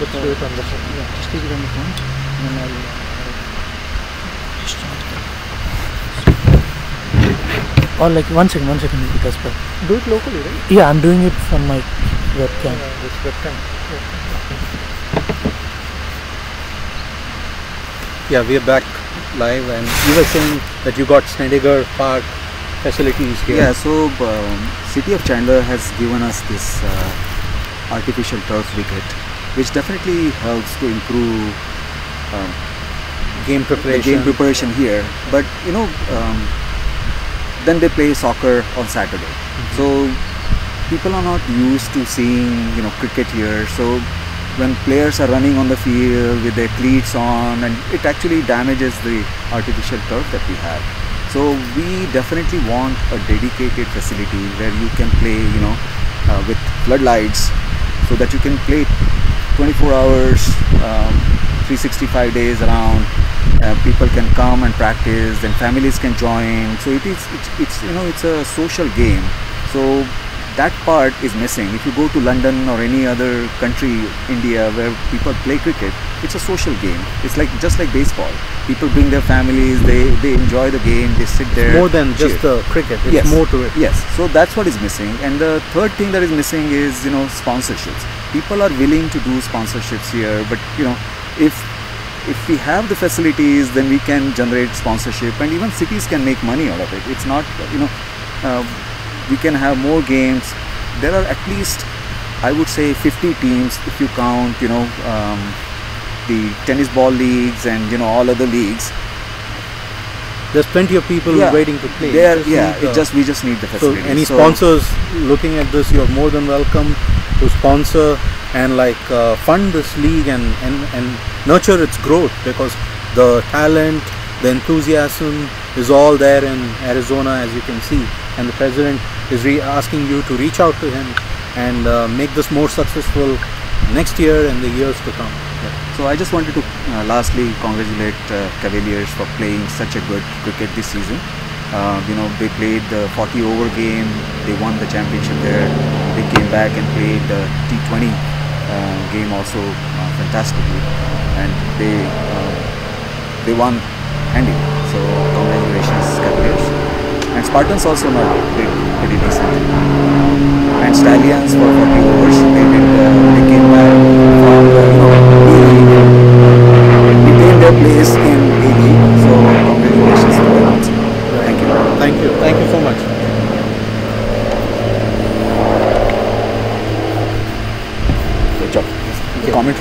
Let's do it on the phone. Yeah, just take it on the phone and then I'll just charge it. Or like one second because Do it locally, right? yeah, I'm doing it from my webcam. This webcam. Yeah, we are back live, and you were saying that you got Snedeker Park facilities here. Yeah, so City of Chandler has given us this artificial turf wicket, which definitely helps to improve Game the preparation. game preparation here. But then they play soccer on Saturday, so people are not used to seeing cricket here. So when players are running on the field with their cleats on, and it actually damages the artificial turf that we have. So we definitely want a dedicated facility where you can play with floodlights, so that you can play 24 hours, 365 days around. People can come and practice, then families can join. So it's a social game. So that part is missing. If you go to London or any other country, India, where people play cricket, it's a social game. It's just like baseball. People bring their families, they enjoy the game, they sit there. More than just the cricket, it's Yes. more to it. Yes, so that's what is missing. And the third thing that is missing is sponsorships. people are willing to do sponsorships here, but if we have the facilities, then we can generate sponsorship, and even cities can make money out of it. It's not, we can have more games. There are at least, I would say, 50 teams if you count, the tennis ball leagues and all other leagues. There's plenty of people waiting to play. We just need the facilities. So any sponsors looking at this, you're more than welcome to sponsor and fund this league and nurture its growth, because the talent, the enthusiasm is all there in Arizona, as you can see, and the president is asking you to reach out to him and make this more successful next year and the years to come. So I just wanted to lastly congratulate Cavaliers for playing such a good cricket this season. They played the 40 over game, they won the championship there. They came back and played the T20 game also fantastically, and they won handily. So congratulations, Cavaliers. And Spartans also did pretty decent. And Stallions for 40 overs, they came back from retained their place in A-League. So congratulations to them. Thank you so much.